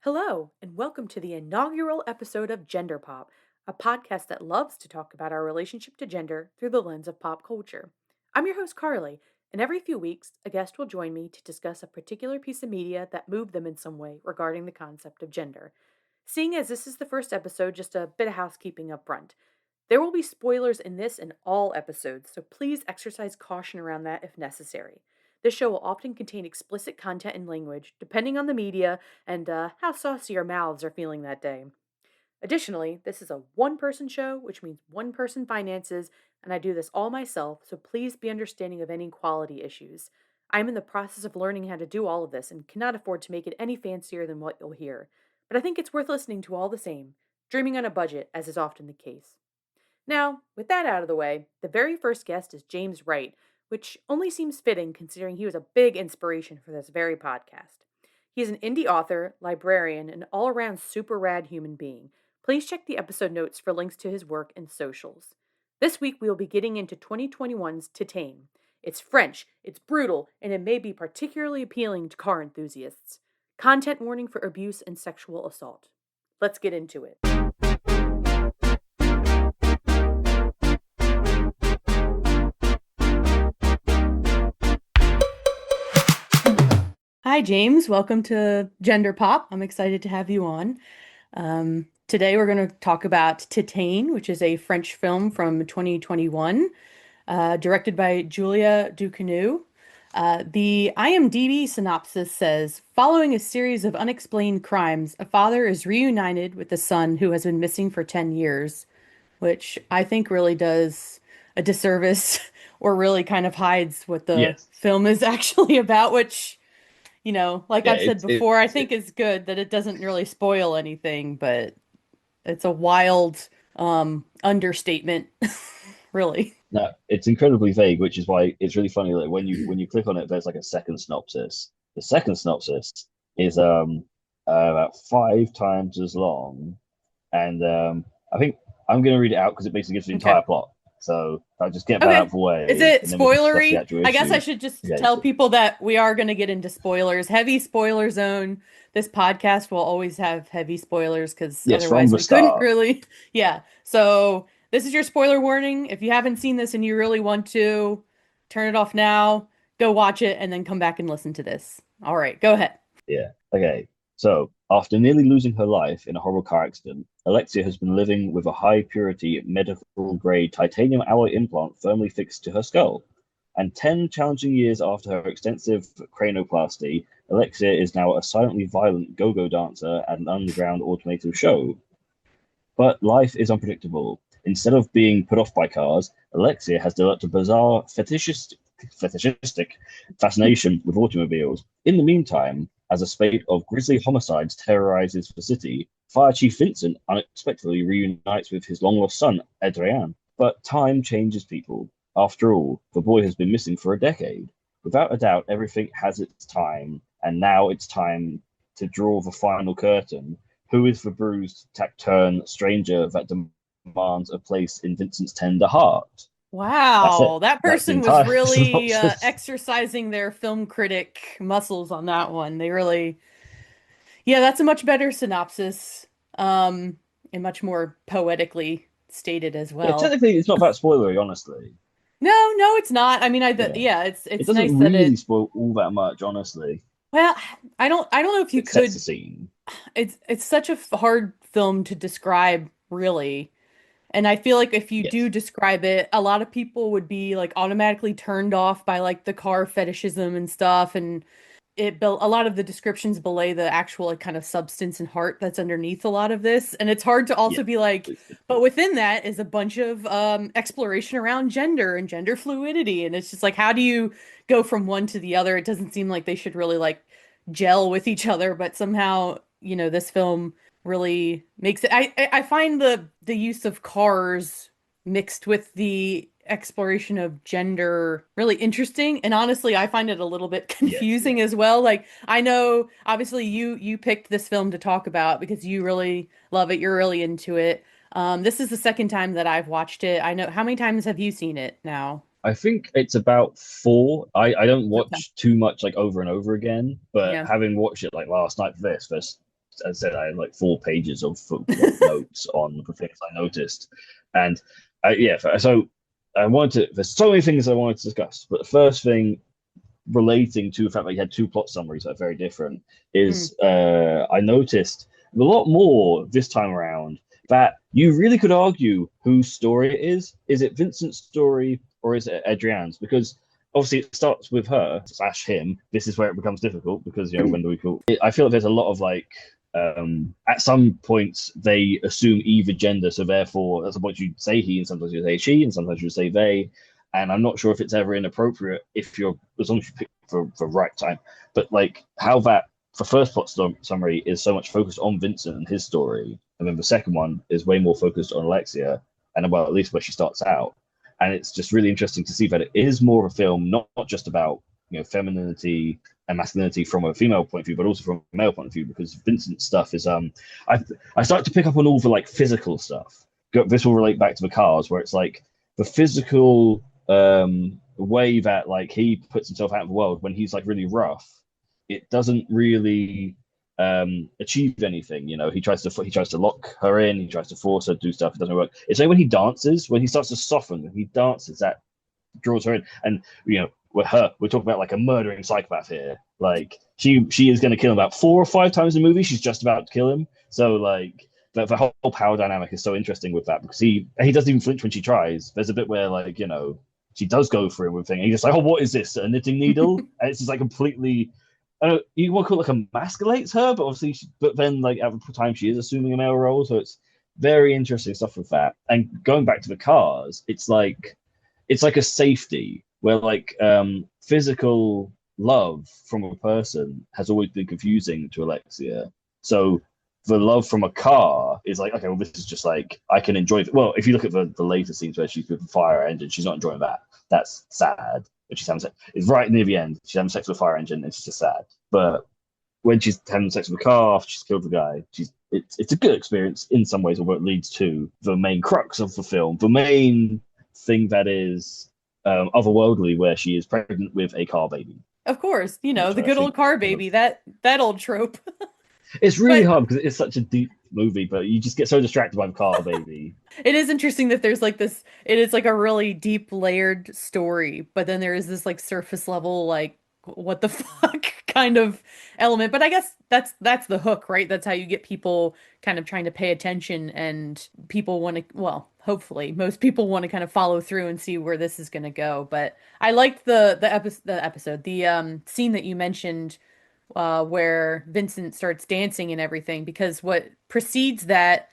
Hello, and welcome to the inaugural episode of Gender Pop, a podcast that loves to talk about our relationship to gender through the lens of pop culture. I'm your host, Carly, and every few weeks, a guest will join me to discuss a particular piece of media that moved them in some way regarding the concept of gender. Seeing as this is the first episode, just a bit of housekeeping up front. There will be spoilers in this and all episodes, so please exercise caution around that if necessary. This show will often contain explicit content and language, depending on the media and how saucy our mouths are feeling that day. Additionally, this is a one person show, which means one person finances, and I do this all myself, so please be understanding of any quality issues. I'm in the process of learning how to do all of this and cannot afford to make it any fancier than what you'll hear, but I think it's worth listening to all the same, dreaming on a budget, as is often the case. Now, with that out of the way, the very first guest is James Wright, which only seems fitting considering he was a big inspiration for this very podcast. He is an indie author, librarian, and all around super rad human being. Please check the episode notes for links to his work and socials. This week we will be getting into 2021's TITANE. It's French, it's brutal, and it may be particularly appealing to car enthusiasts. Content warning for abuse and sexual assault. Let's get into it. Hi, James. Welcome to Gender Pop. I'm excited to have you on. Today, we're going to talk about TITANE, which is a French film from 2021, directed by Julia Ducournau. The IMDb synopsis says, following a series of unexplained crimes, a father is reunited with a son who has been missing for 10 years, which I think really does a disservice or really kind of hides what the Yes. film is actually about, which like Yeah, I've said before, I think it's good that it doesn't really spoil anything, but it's a wild understatement, really. no, it's incredibly vague, which is why it's really funny that when you click on it, there's like a second synopsis. The second synopsis is about 5 times as long, and I think I'm going to read it out because it basically gives the Okay. entire plot. So I'll just get that out Okay. of the Is way, it and then we can discuss the spoilery? actual I guess I issue. should just Okay, tell so people that we are going to get into spoilers. Heavy spoiler zone. This podcast will always have heavy spoilers because yes, from otherwise the we couldn't start. really. Yeah. So this is your spoiler warning. If you haven't seen this and you really want to, turn it off now, go watch it, and then come back and listen to this. All right, go ahead. Yeah. Okay. So, after nearly losing her life in a horrible car accident, Alexia has been living with a high purity medical grade titanium alloy implant firmly fixed to her skull. And 10 challenging years after her extensive cranioplasty, Alexia is now a silently violent go go dancer at an underground automated show. But life is unpredictable. Instead of being put off by cars, Alexia has developed a bizarre fetishistic fascination with automobiles. In the meantime, as a spate of grisly homicides terrorizes the city, Fire Chief Vincent unexpectedly reunites with his long lost son, Adrian. But time changes people. After all, the boy has been missing for a decade. Without a doubt, everything has its time, and now it's time to draw the final curtain. Who is the bruised, taciturn stranger that demands a place in Vincent's tender heart? That's it. Wow, that That's the person was entire really synopsis. exercising their film critic muscles on that one. They really, yeah, that's a much better synopsis, and much more poetically stated as Yeah, well. technically, it's not that spoilery, honestly. No, no, it's not. I mean, Yeah, yeah, it it's nice doesn't that really it. spoil all that much, honestly. Well, I don't know if you It sets could. the scene. It's such a hard film to describe, really. And I feel like if you do Yes. describe it, a lot of people would be like automatically turned off by like the car fetishism and stuff. And a lot of the descriptions belay the actual like kind of substance and heart that's underneath a lot of this. And it's hard to Yeah. also be like, It's but difficult. within that is a bunch of exploration around gender and gender fluidity. And it's just like, how do you go from one to the other? It doesn't seem like they should really like gel with each other, but somehow, this film really makes it. I find the use of cars mixed with the exploration of gender really interesting, and honestly I find it a little bit Yes, confusing yes. as well. Like, I know obviously you picked this film to talk about because you really love it, you're really into it. This is the second time that I've watched it. I know, how many times have you seen it now? I think it's about four. I don't Okay. watch too much like over and over again, but Yeah. having watched it like last night for this, as I said, I had like 4 pages of like notes on the things I noticed, and yeah, so I wanted to. There's so many things I wanted to discuss, but the first thing relating to the fact that you had two plot summaries that are very different Mm. is I noticed a lot more this time around that you really could argue whose story it is. Is it Vincent's story or is it Adrian's? Because obviously it starts with her slash him. This is where it becomes difficult because when do we call? I feel like there's a lot of like at some points they assume either gender, so therefore at some point you say he and sometimes you say she and sometimes you say they, and I'm not sure if it's ever inappropriate if you're as long as you pick for right time. But like how that the first plot summary is so much focused on Vincent and his story, and then the second one is way more focused on Alexia, and well, at least where she starts out. And it's just really interesting to see that it is more of a film, not just about femininity and masculinity from a female point of view, but also from a male point of view. Because Vincent's stuff is I start to pick up on all the like physical stuff. This will relate back to the cars, where it's like the physical way that like he puts himself out of the world when he's like really rough. It doesn't really achieve anything. He tries to lock her in. He tries to force her to do stuff. It doesn't work. It's only when he dances, when he starts to soften, when he dances, that draws her in. And with her, we're talking about like a murdering psychopath here. Like she is going to kill him about 4 or 5 times in the movie. She's just about to kill him. So like the whole power dynamic is so interesting with that because he doesn't even flinch when she tries. There's a bit where like she does go for him with thing. He's just like, oh, what is this? A knitting needle? And it's just like completely. I don't know, you want to call it like emasculates her, but obviously, but then like at the time she is assuming a male role, so it's very interesting stuff with that. And going back to the cars, it's like a safety where like physical love from a person has always been confusing to Alexia. So the love from a car is like, okay, well, this is just like I can enjoy it. Well, if you look at the later scenes where she's with the fire engine, she's not enjoying that. That's sad. But she's having sex. It's right near the end. She's having sex with a fire engine. It's just sad. But when she's having sex with a car after she's killed the guy, it's a good experience in some ways, although it leads to the main crux of the film, the main thing that is otherworldly, where she is pregnant with a car baby, Of course, which the I good think old car baby, that old trope. it's really But hard because it's such a deep movie, but you just get so distracted by the car baby. it is interesting that there's like this, it is like a really deep layered story, but then there is this like surface level, like, what the fuck kind of element. But I guess that's the hook, right? That's how you get people kind of trying to pay attention and people want to, well, hopefully most people want to kind of follow through and see where this is going to go. But I liked the scene that you mentioned where Vincent starts dancing and everything, because what precedes that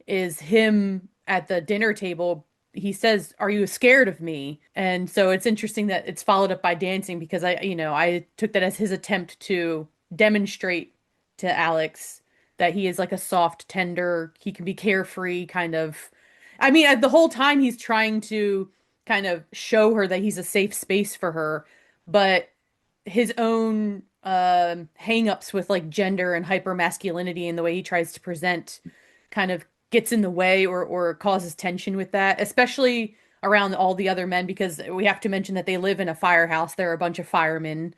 is him at the dinner table. He says, "Are you scared of me?" And so it's interesting that it's followed up by dancing because I took that as his attempt to demonstrate to Alex that he is like a soft, tender, he can be carefree kind of. I mean, the whole time he's trying to kind of show her that he's a safe space for her, but his own hang-ups with like gender and hypermasculinity and the way he tries to present kind of gets in the way or causes tension with that, especially around all the other men, because we have to mention that they live in a firehouse. There are a bunch of firemen.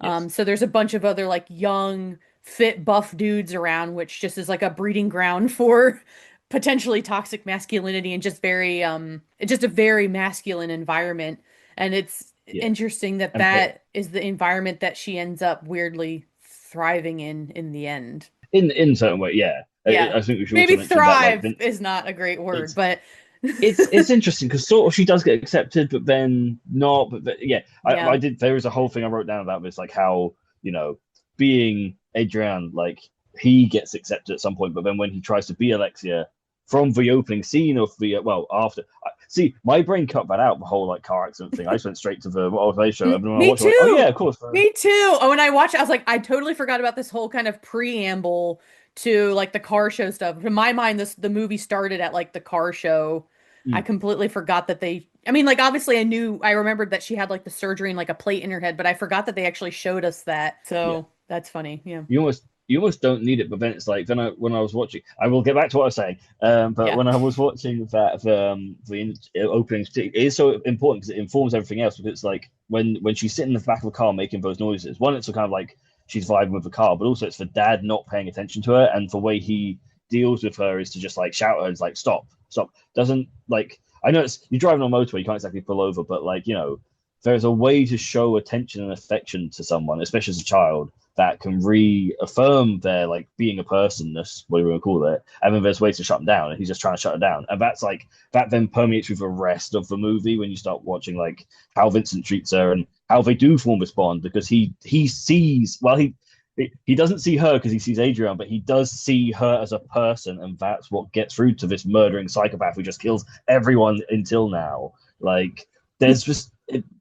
Yes. So there's a bunch of other like young, fit, buff dudes around, which just is like a breeding ground for potentially toxic masculinity and just a very masculine environment. And it's Yeah. interesting that And that is the environment that she ends up weirdly thriving in the end. in certain way, yeah. Yeah. I think we should also Maybe mention that like thrive is not a great word, it's but it's interesting because sort of she does get accepted, but then not. But yeah, yeah. I did. There was a whole thing I wrote down about this, like how being Adrian, like he gets accepted at some point, but then when he tries to be Alexia from the opening scene of the well after. See, my brain cut that out, the whole like car accident thing. I just went straight to the what they show. And when I Me watched, it, I was like, oh yeah, too. of course. Me too. Oh, when I watched it, I was like, I totally forgot about this whole kind of preamble to like the car show stuff. In my mind, the movie started at like the car show. I Mm, completely forgot that I mean, like obviously I remembered that she had like the surgery and like a plate in her head, but I forgot that they actually showed us that. yeah. So that's funny. Yeah. You almost don't need it, but then it's like when I was watching, I will get back to what I was saying. But Yeah. when I was watching that the openings, it is so important because it informs everything else. Because it's like when she's sitting in the back of a car making those noises. One, it's a kind of like she's vibing with the car, but also it's for dad not paying attention to her, and the way he deals with her is to just like shout at her and like stop, stop. Doesn't like I know it's you're driving on a motorway, you can't exactly pull over, but like there's a way to show attention and affection to someone, especially as a child, that can reaffirm their like being a personness, whatever you want to call it, and then there's ways to shut them down, and he's just trying to shut her down, and that's like that then permeates with the rest of the movie when you start watching like how Vincent treats her and how they do form this bond because he sees well he doesn't see her because he sees Adrian, but he does see her as a person, and that's what gets through to this murdering psychopath who just kills everyone until now. Like, there's just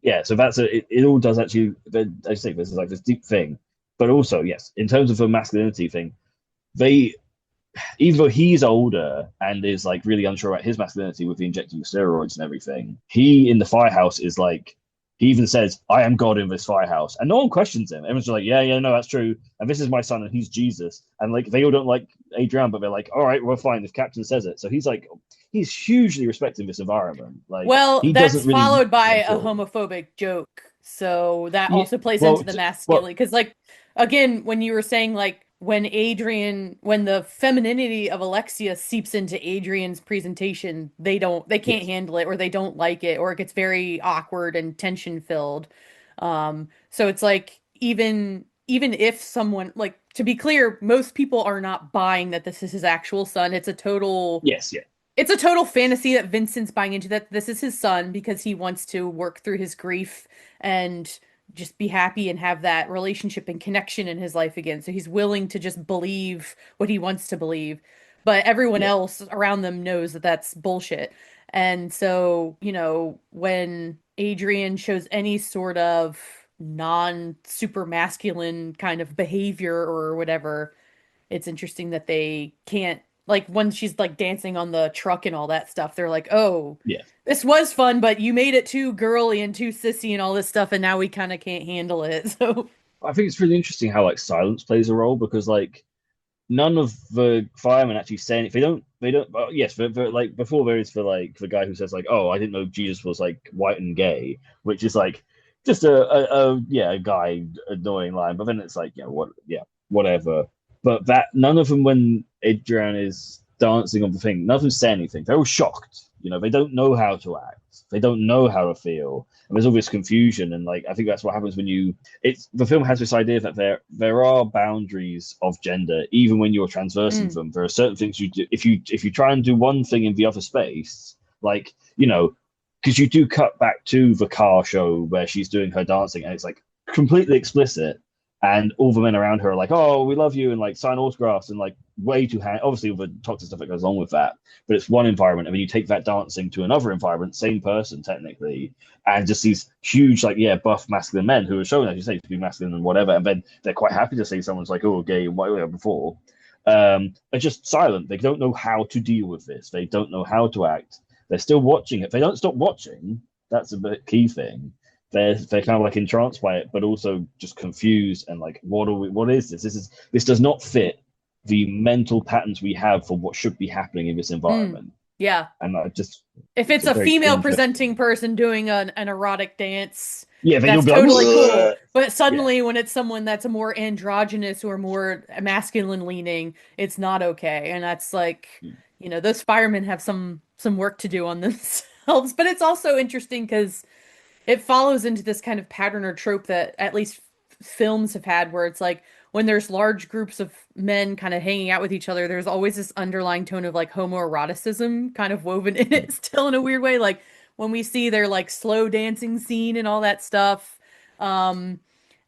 yeah. So it all does actually. I think this is like this deep thing, but also yes, in terms of the masculinity thing, they even though he's older and is like really unsure about his masculinity with the injecting steroids and everything, he in the firehouse is like he even says, "I am God in this firehouse," and no one questions him. Everyone's just like, "Yeah, yeah, no, that's true." And this is my son, and he's Jesus. And like they all don't like Adrian, but they're like, "All right, we're fine if Captain says it." So he's like, he's hugely respecting this environment. Like Well, he that's doesn't really followed by make a sure. homophobic joke. So that Yeah, also plays into well, the well, masculinity. Because, like, again, when you were saying, like, when the femininity of Alexia seeps into Adrian's presentation, they can't yes, handle it, or they don't like it, or it gets very awkward and tension filled. So it's like, even if someone, like, to be clear, most people are not buying that this is his actual son. yes, yeah, It's a total fantasy that Vincent's buying into, that this is his son because he wants to work through his grief and just be happy and have that relationship and connection in his life again. So he's willing to just believe what he wants to believe. But everyone yeah, else around them knows that that's bullshit. And so, when Adrian shows any sort of non-super masculine kind of behavior or whatever, it's interesting that they can't, like, when she's like dancing on the truck and all that stuff, they're like, "Oh, yeah. this was fun, but you made it too girly and too sissy and all this stuff, and now we kind of can't handle it." So, I think it's really interesting how like silence plays a role because like none of the firemen actually say anything. They don't. Well, yes, like before there is for like the guy who says like, "Oh, I didn't know Jesus was like white and gay," which is like just a guy annoying line. But then it's like, whatever. But that none of them when Adrian is dancing on the thing, none of them say anything. They're all shocked. They don't know how to act. They don't know how to feel. And there's all this confusion. And like I think that's what happens when it's the film has this idea that there are boundaries of gender even when you're transversing mm, them. There are certain things you do if you try and do one thing in the other space, like because you do cut back to the car show where she's doing her dancing and it's like completely explicit, and all the men around her are like, "Oh, we love you," and like sign autographs and like way too obviously all the toxic stuff that goes along with that. But it's one environment, and then you take that dancing to another environment, same person technically, and just these huge, like, yeah, buff masculine men who are shown, as you say, to be masculine and whatever, and then they're quite happy to say someone's like, "Oh, gay," and whatever before. They're just silent. They don't know how to deal with this. They don't know how to act. They're still watching it. They don't stop watching. That's a bit key thing. They're kind of like entranced by it, but also just confused and like, what is this? This does not fit the mental patterns we have for what should be happening in this mm, environment. yeah. And I just If it's it's a a very female presenting interesting. person doing an erotic dance, Yeah, then you'll that's be like, totally "Ugh." cool. But Yeah, suddenly, when it's someone that's more androgynous or more masculine leaning, it's not okay. And that's like, those firemen have some work to do on themselves. But it's also interesting because it follows into this kind of pattern or trope that at least films have had, where it's like when there's large groups of men kind of hanging out with each other, there's always this underlying tone of like homoeroticism kind of woven in it still in a weird way. Like when we see their like slow dancing scene and all that stuff. Um,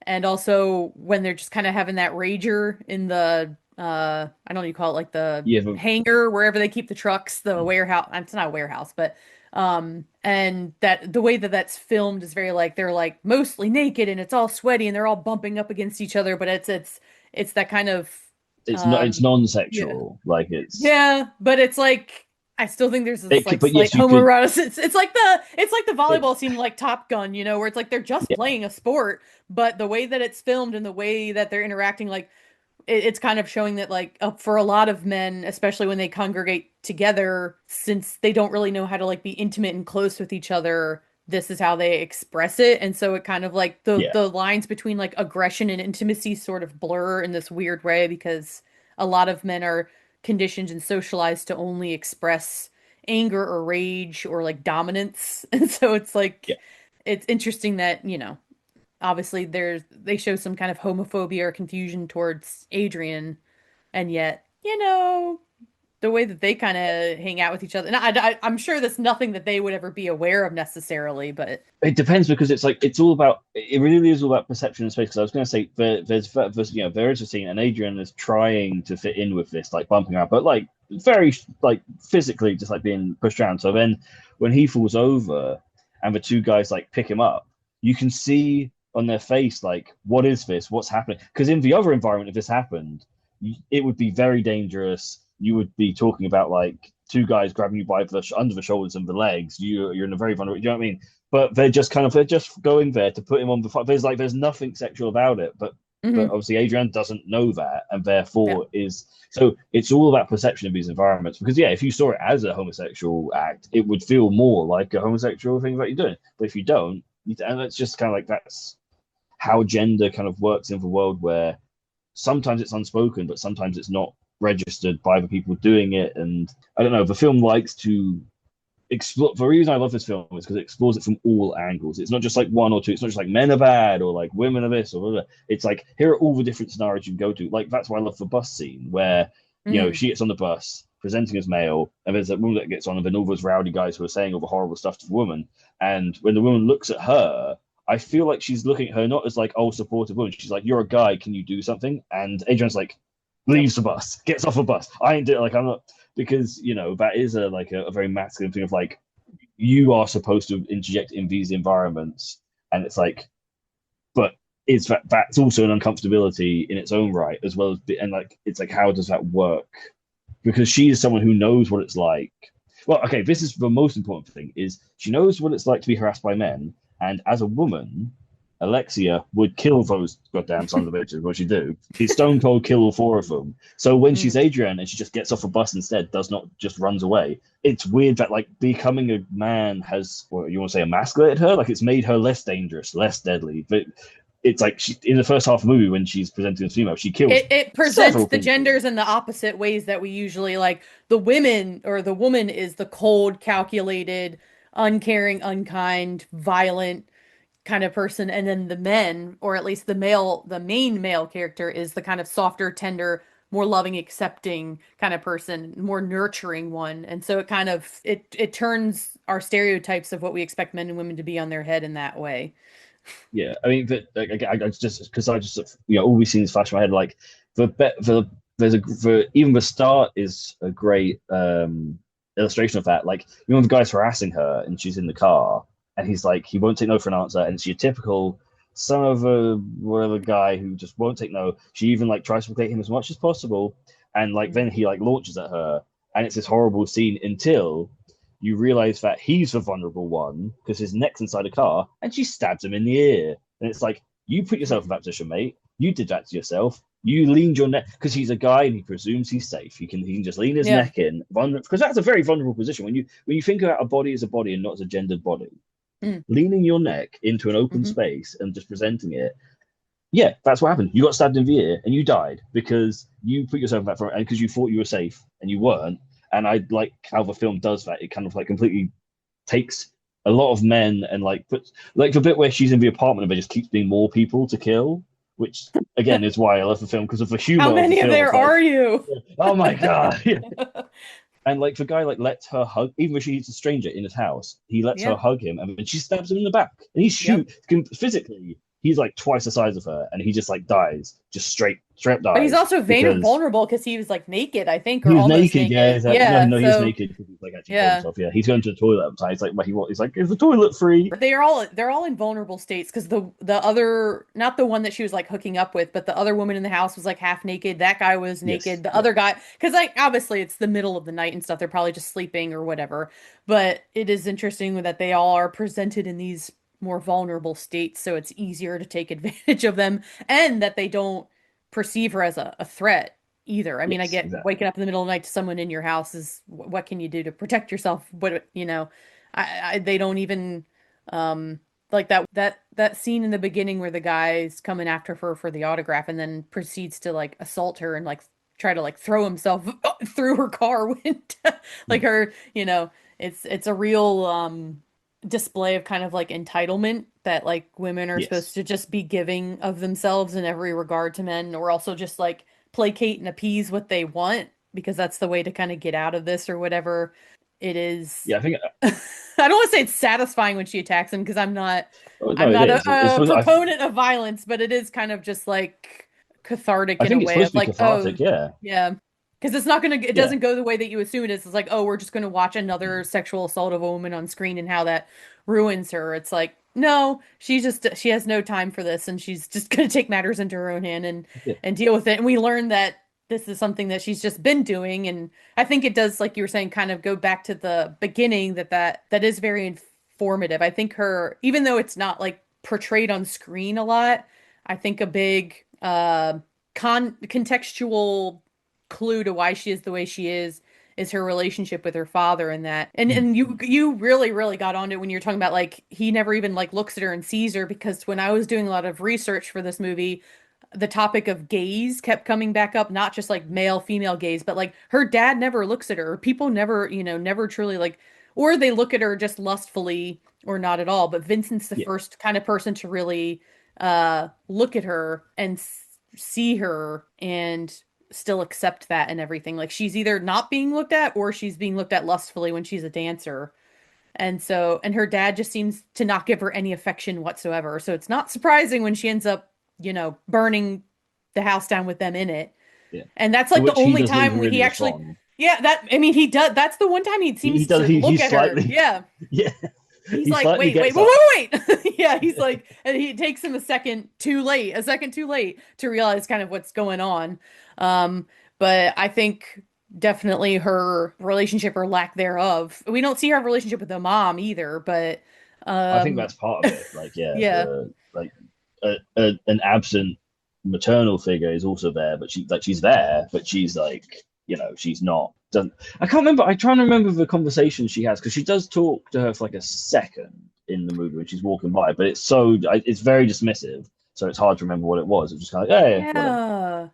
and also when they're just kind of having that rager in the I don't know what you call it, like the yeah, but, hangar wherever they keep the trucks, the warehouse. It's not a warehouse, but and that the way that that's filmed is very like they're like mostly naked and it's all sweaty and they're all bumping up against each other, but it's that kind of it's um yeah. non-sexual. Like Yeah, but it's like I still think there's this it could, like but slight yes, you could. homoeroticism. It's like the It, volleyball scene like Top Gun, where it's like they're just yeah, playing a sport, but the way that it's filmed and the way that they're interacting, like it's kind of showing that like for a lot of men, especially when they congregate together, since they don't really know how to like be intimate and close with each other, this is how they express it. And so it kind of like Yeah, the lines between like aggression and intimacy sort of blur in this weird way because a lot of men are conditioned and socialized to only express anger or rage or like dominance. And so it's yeah. like it's interesting that, obviously they show some kind of homophobia or confusion towards Adrian, and yet, the way that they kind of hang out with each other. And I'm sure that's nothing that they would ever be aware of necessarily, but It depends because it's like it's all about it really is all about perception and space. Because I was going to say there is a scene and Adrian is trying to fit in with this like bumping around, but like very like physically just like being pushed around. So then when he falls over and the two guys like pick him up, you can see on their face like what is this? What's happening? Because in the other environment, if this happened, it would be very dangerous. You would be talking about like two guys grabbing you by the under the shoulders and the legs. You're in a very vulnerable. You know what I mean? But they're just going there to put him on the fight. There's nothing sexual about it, but hmm obviously Adrian doesn't know that, and yeah. therefore is so it's all about perception of these environments. Because yeah, if you saw it as a homosexual act, it would feel more like a homosexual thing that you're doing. But if you don't, and it's just kind of like that's how gender kind of works in the world, where sometimes it's unspoken, but sometimes it's not registered by the people doing it. And I don't know, the film likes to explore. The reason I love this film is because it explores it from all angles. It's not just like one or two. It's not just like men are bad or like women are this or whatever. It's like here are all the different scenarios you can go to. Like that's why I love the bus scene where hmm she gets on the bus presenting as male, and there's a woman that gets on, and then all those rowdy guys who are saying all the horrible stuff to the woman. And when the woman looks at her, I feel like she's looking at her not as like, oh, supportive woman. She's like, you're a guy, can you do something? And Adrian's like, Yep. leaves the bus, gets off a bus. I ain't doing like I'm not because that is a very masculine thing of like you are supposed to interject in these environments, and it's like, but it's that's also an uncomfortability in its own right as well as and like it's like how does that work? Because she is someone who knows what it's like. Well, okay, this is the most important thing: is she knows what it's like to be harassed by men, and as a woman, Alexia would kill those goddamn sons of bitches. What she do? She'd stone cold kill all four of them. So when she's hmm Adrian and she just gets off a bus instead, does not just runs away. It's weird that like becoming a man has, well, you want to say, emasculated her. Like it's made her less dangerous, less deadly. But it's like she, in the first half of the movie when she's presenting as female, she kills It presents several the people. genders in the opposite ways that we usually like. The women or the woman is the cold, calculated, uncaring, unkind, violent kind of person, and then the men, or at least the main male character, is the kind of softer, tender, more loving, accepting kind of person, more nurturing one. And so it kind of it turns our stereotypes of what we expect men and women to be on their head in that way. Yeah, I mean, I just because I just all these scenes flash in my head. Like the there's a the even the start is a great illustration of that. Like the guy's harassing her and she's in the car and he's like he won't take no for an answer, and it's your typical son of a whatever guy who just won't take no. She even like tries to placate him as much as possible, and like then he like launches at her, and it's this horrible scene until you realize that he's the vulnerable one because his neck's inside a car and she stabs him in the ear. And it's like, you put yourself in that position, mate. You did that to yourself. You leaned your neck because he's a guy and he presumes he's safe. He can just lean his Yeah. neck in, because that's a very vulnerable position. When you think about a body as a body and not as a gendered body, Mm-hmm. leaning your neck into an open space and just presenting it, yeah, that's what happened. You got stabbed in the ear and you died because you put yourself in that front and because you thought you were safe and you weren't. And I like how the film does that. It kind of like completely takes a lot of men and like puts like the bit where she's in the apartment and there just keeps being more people to kill, which again is why I love the film because of the How humor of the many of film. there Of like, are you? oh my god, and like the guy like lets her hug, even when she's a stranger in his house, he lets her Yeah. hug him, and then she stabs him in the back, and he Yep. shoots physically. He's like twice the size of her, and he just like dies, just straight up But he's dies also because vulnerable because he was like naked, I think, or he was almost naked. Yeah, naked. exactly. No, Yeah. no, he is So naked because he's like actually told yeah. himself. Yeah, he's going to the toilet outside. He's like, he's like, is the toilet free? They're all in vulnerable states because the other, not the one that she was like hooking up with, but the other woman in the house was like half naked. That guy was Yes, naked. The yeah, other guy, because like obviously it's the middle of the night and stuff. They're probably just sleeping or whatever. But it is interesting that they all are presented in these more vulnerable states, so it's easier to take advantage of them, and that they don't perceive her as a threat either. I mean, I yes, get exactly. waking up in the middle of the night to someone in your house is what can you do to protect yourself? What they don't even. Like that scene in the beginning where the guy's coming after her for the autograph and then proceeds to like assault her and like try to like throw himself through her car window. Like Mm. her, it's a real display of kind of like entitlement that like women are supposed Yes. to just be giving of themselves in every regard to men, or also just like placate and appease what they want because that's the way to kind of get out of this or whatever it is. Yeah, I think. I don't want to say it's satisfying when she attacks him because Oh, I'm no, it not is. It's a supposed. proponent of violence, but it is kind of just like cathartic I in a think it's way supposed of to be like, oh, cathartic. Yeah. yeah. Because it Yeah. doesn't go the way that you assume it is. It's like, oh, we're just going to watch another sexual assault of a woman on screen and how that ruins her. It's like, no, she has no time for this and she's just going to take matters into her own hand Yeah. and deal with it. And we learn that this is something that she's just been doing. And I think it does, like you were saying, kind of go back to the beginning that is very informative. I think even though it's not like portrayed on screen a lot, I think a big contextual clue to why she is the way she is her relationship with her father and that. Mm. And you really got on it when you're talking about like he never even like looks at her and sees her because when I was doing a lot of research for this movie, the topic of gaze kept coming back up, not just like male female gaze, but like her dad never looks at her. People never, never truly like, or they look at her just lustfully or not at all. But Vincent's the Yeah. first kind of person to really look at her and see her and still accept that and everything. Like she's either not being looked at or she's being looked at lustfully when she's a dancer. And her dad just seems to not give her any affection whatsoever. So it's not surprising when she ends up, burning the house down with them in it. Yeah. And that's To like the which he only doesn't time even when really he actually, respond. yeah, I mean, he does. That's the one time he He seems does. to look He's at her. slightly. Yeah. Yeah. He's He like, slightly wait, wait, gets wait, up. wait, wait. Yeah, he's like, and he takes him a second too late to realize kind of what's going on. Um, but I think definitely her relationship or lack thereof. We don't see her relationship with the mom either, but I think um, that's part of it. Like, yeah, yeah, the like an absent maternal figure is also there, but she's there, but she's like, she's not. Doesn't I can't remember. I try to remember the conversation she has because she does talk to her for like a second in the movie when she's walking by, but it's very dismissive, so it's hard to remember what it was. It's just kind of like, yeah, whatever. yeah.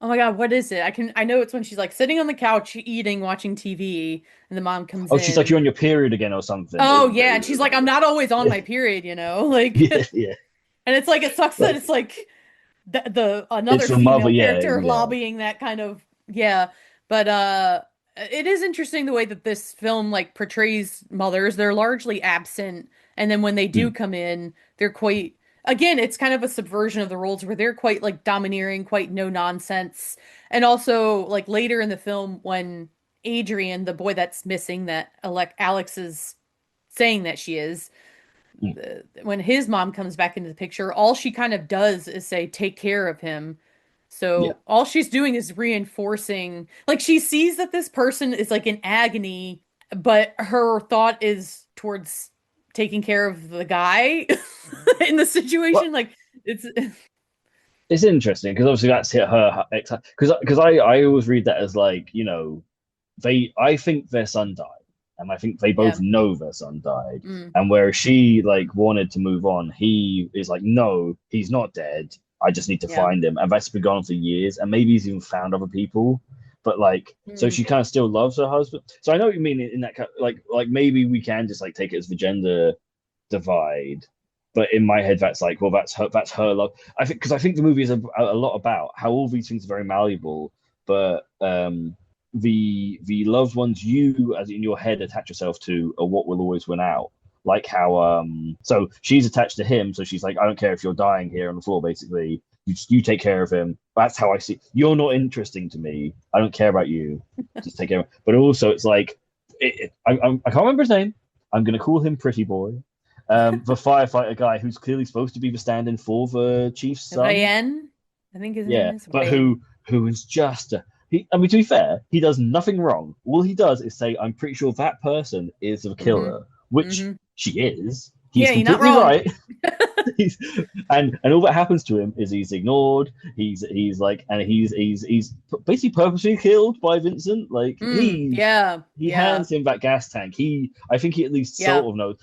Oh my God, what is it? I know it's when she's like sitting on the couch eating, watching TV, and the mom comes Oh, she's like, in. you're on your period again or something. Oh yeah, and she's like, I'm not always on Yeah, my period, like, yeah, yeah. and it's like it sucks that Like it's like the it's another your mother. female Yeah, character yeah. lobbying that kind of yeah, but it is interesting the way that this film like portrays mothers. They're largely absent, and then when they do Mm, come in, they're quite again, it's kind of a subversion of the roles where they're quite like domineering, quite no nonsense. And also like later in the film when Adrian, the boy that's missing that Alex is saying that she is, mm, when his mom comes back into the picture, all she kind of does is say, take care of him. yeah. So all she's doing is reinforcing, like she sees that this person is like in agony, but her thought is towards taking care of the guy in the Well, situation. Like it's, it's interesting because obviously that's hit her because I always read that as like I think their son died and I think they yeah. both know their son died Mm, and where she like wanted to move on he is like no he's not dead I just need to yeah. find him and that's been gone on for years and maybe he's even found other people but like so Mm, she kind of still loves her husband so I know what you mean in that like maybe we can just like take it as the gender divide. But in my head, that's like, well, that's her love. I think the movie is a lot about how all these things are very malleable, but the loved ones you as in your head attach yourself to are what will always win out. Like how so she's attached to him, so she's like, I don't care if you're dying here on the floor, basically. You take care of him. That's how I see. You're not interesting to me. I don't care about you. Just take care of him. But also, it's like, I can't remember his name. I'm gonna call him Pretty Boy the firefighter guy who's clearly supposed to be the stand-in for the chief's son. Rayen, I think his name Yeah, is but Rayen. who is just he? I mean, to be fair, he does nothing wrong. All he does is say, "I'm pretty sure that person is the Hmm. killer," which Hmm. she is. He's Yeah, you're not completely wrong. right. he's, and all that happens to him is he's ignored. He's like, and he's basically purposely killed by Vincent. Like Yeah, he yeah, hands him that gas tank. I think he at least yeah, sort of knows.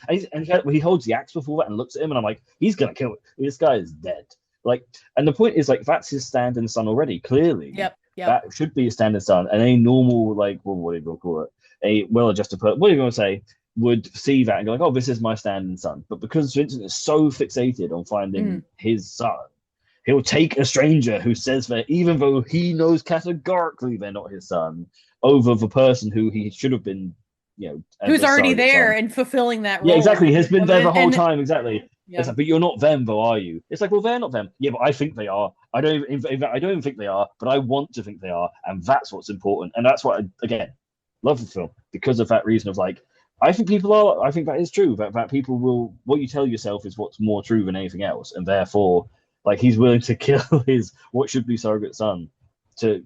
He holds the axe before that and looks at him, and I'm like, he's gonna kill it. This guy is dead. Like, and the point is, like, that's his stand in the sun already. Clearly, yep, yep. that should be a stand in the sun, and a normal, like, well, what do you call it? A well-adjusted person. What are you going to say? Would see that and go like, "Oh, this is my stand in the sun." But because Vincent is so fixated on finding Mm. his son, he'll take a stranger who says that even though he knows categorically they're not his son, over the person who he should have been, as Who's a already surrogate there son. and fulfilling that Yeah, role? exactly. Has been there the whole And time. Exactly. It's yeah, like, but you're not them, though, are you? It's like, well, they're not them. Yeah, but I think they are. I don't even think they are, but I want to think they are, and that's what's important. And that's what, again, love the film because of that reason of like, I think people are. I think that is true. That people will. What you tell yourself is what's more true than anything else, and therefore, like, he's willing to kill his what should be surrogate son to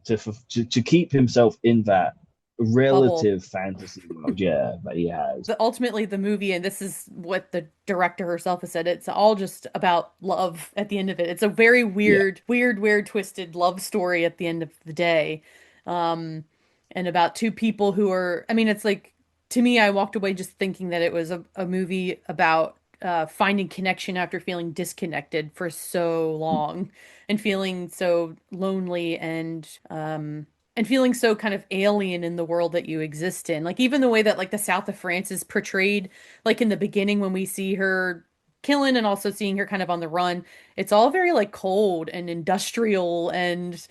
keep himself in that bubble. relative fantasy world. Yeah, that he has. Ultimately the movie, and this is what the director herself has said, it's all just about love at the end of it. It's a very Yeah. weird, twisted love story at the end of the day. Um, and about two people who are, I mean, it's like, to me, I walked away just thinking that it was a movie about finding connection after feeling disconnected for so long and feeling so lonely and feeling so kind of alien in the world that you exist in. Like even the way that like the South of France is portrayed, like in the beginning when we see her killing and also seeing her kind of on the run, it's all very like cold and industrial and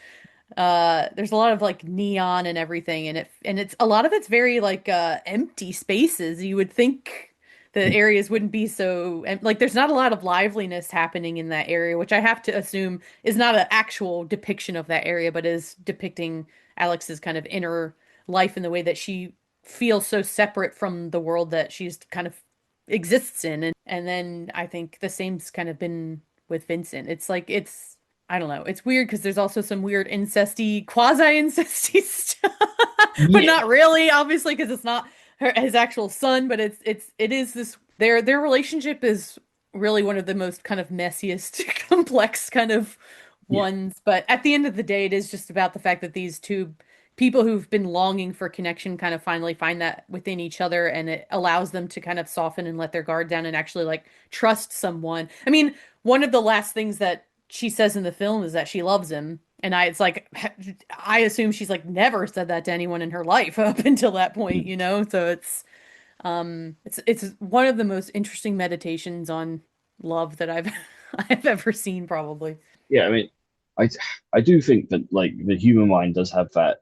there's a lot of like neon and everything and it's a lot of it's very like empty spaces. You would think the areas wouldn't be so like there's not a lot of liveliness happening in that area, which I have to assume is not an actual depiction of that area, but is depicting Alex's kind of inner life in the way that she feels so separate from the world that she's kind of exists in. And then I think the same's kind of been with Vincent. It's like it's I don't know. It's weird because there's also some weird incesty, quasi-incesty stuff, but Yeah. not really, obviously, because it's not his actual son. But it is this their relationship is really one of the most kind of messiest, complex kind of Yeah. ones. But at the end of the day, it is just about the fact that these two people who've been longing for connection kind of finally find that within each other, and it allows them to kind of soften and let their guard down and actually like trust someone. I mean, one of the last things that she says in the film is that she loves him. And it's like, I assume she's like never said that to anyone in her life up until that point, Mm. you know? So it's one of the most interesting meditations on love that I've ever seen, probably. Yeah, I mean, I I do think that like the human mind does have that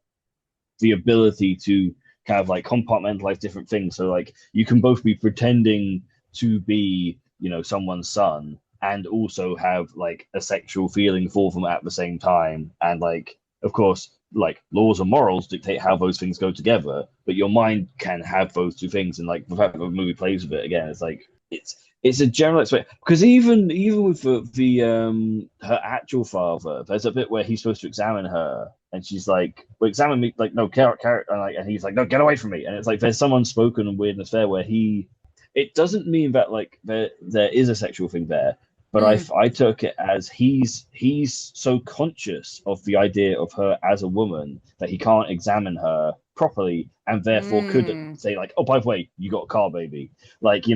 the ability to kind of like compartmentalize different things. So like you can both be pretending to be, someone's son and also have like a sexual feeling for them at the same time. And like, of course, like laws and morals dictate how those things go together, but your mind can have those two things. And like the fact that the movie plays with it again, it's like it's a general expect because even with the her actual father, there's a bit where he's supposed to examine her, and she's like, "Well, examine me!" Like, no, carrot, carrot, and he's like, "No, get away from me!" And it's like there's some unspoken weirdness there where it doesn't mean that like there is a sexual thing there, but Mm, I took it as he's so conscious of the idea of her as a woman that he can't examine her properly and therefore couldn't mm. say like, "Oh, by the way, you got a car, baby." Like, he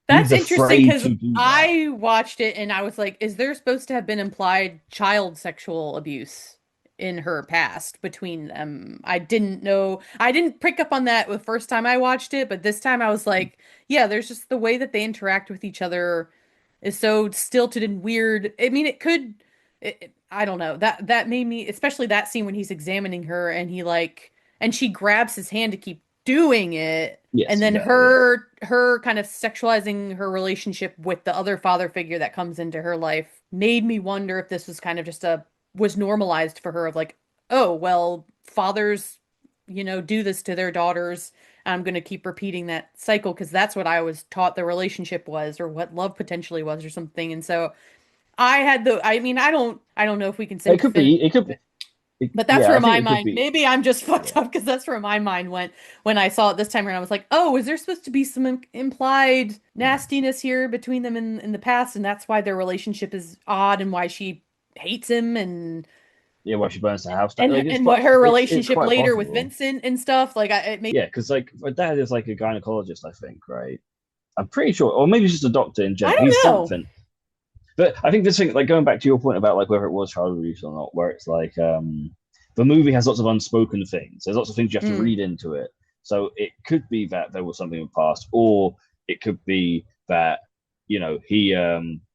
That's he's interesting afraid because to do that. I watched it and I was like, is there supposed to have been implied child sexual abuse in her past between them? I didn't know. I didn't pick up on that the first time I watched it, but this time I was like, yeah, there's just the way that they interact with each other is so stilted and weird. I mean, it could, I don't know. That made me, especially that scene when he's examining her and he like, and she grabs his hand to keep doing it, and Yes, then exactly. Yeah. her kind of sexualizing her relationship with the other father figure that comes into her life made me wonder if this was kind of just a was normalized for her of like, oh, well, fathers, do this to their daughters. I'm going to keep repeating that cycle because that's what I was taught the relationship was or what love potentially was or something. And so I mean, I don't know if we can say It could definitively. be. It could be. But that's Yeah, where I think my it could mind, be. maybe I'm just Yeah. fucked up because that's where my mind went when I saw it this time around. I was like, oh, is there supposed to be some implied Hmm. nastiness here between them in the past, and that's why their relationship is odd and why she hates him Yeah, why she burns the house down. Like and what her it's relationship quite later with possible. Vincent and stuff. Like, it made Yeah, because like my dad is like a gynecologist, I think, right? I'm pretty sure, or maybe he's just a doctor in I general. He's don't know. something. But I think this thing, like going back to your point about like whether it was child abuse or not, where it's like the movie has lots of unspoken things. There's lots of things you have to Mm, read into it. So it could be that there was something in the past, or it could be that he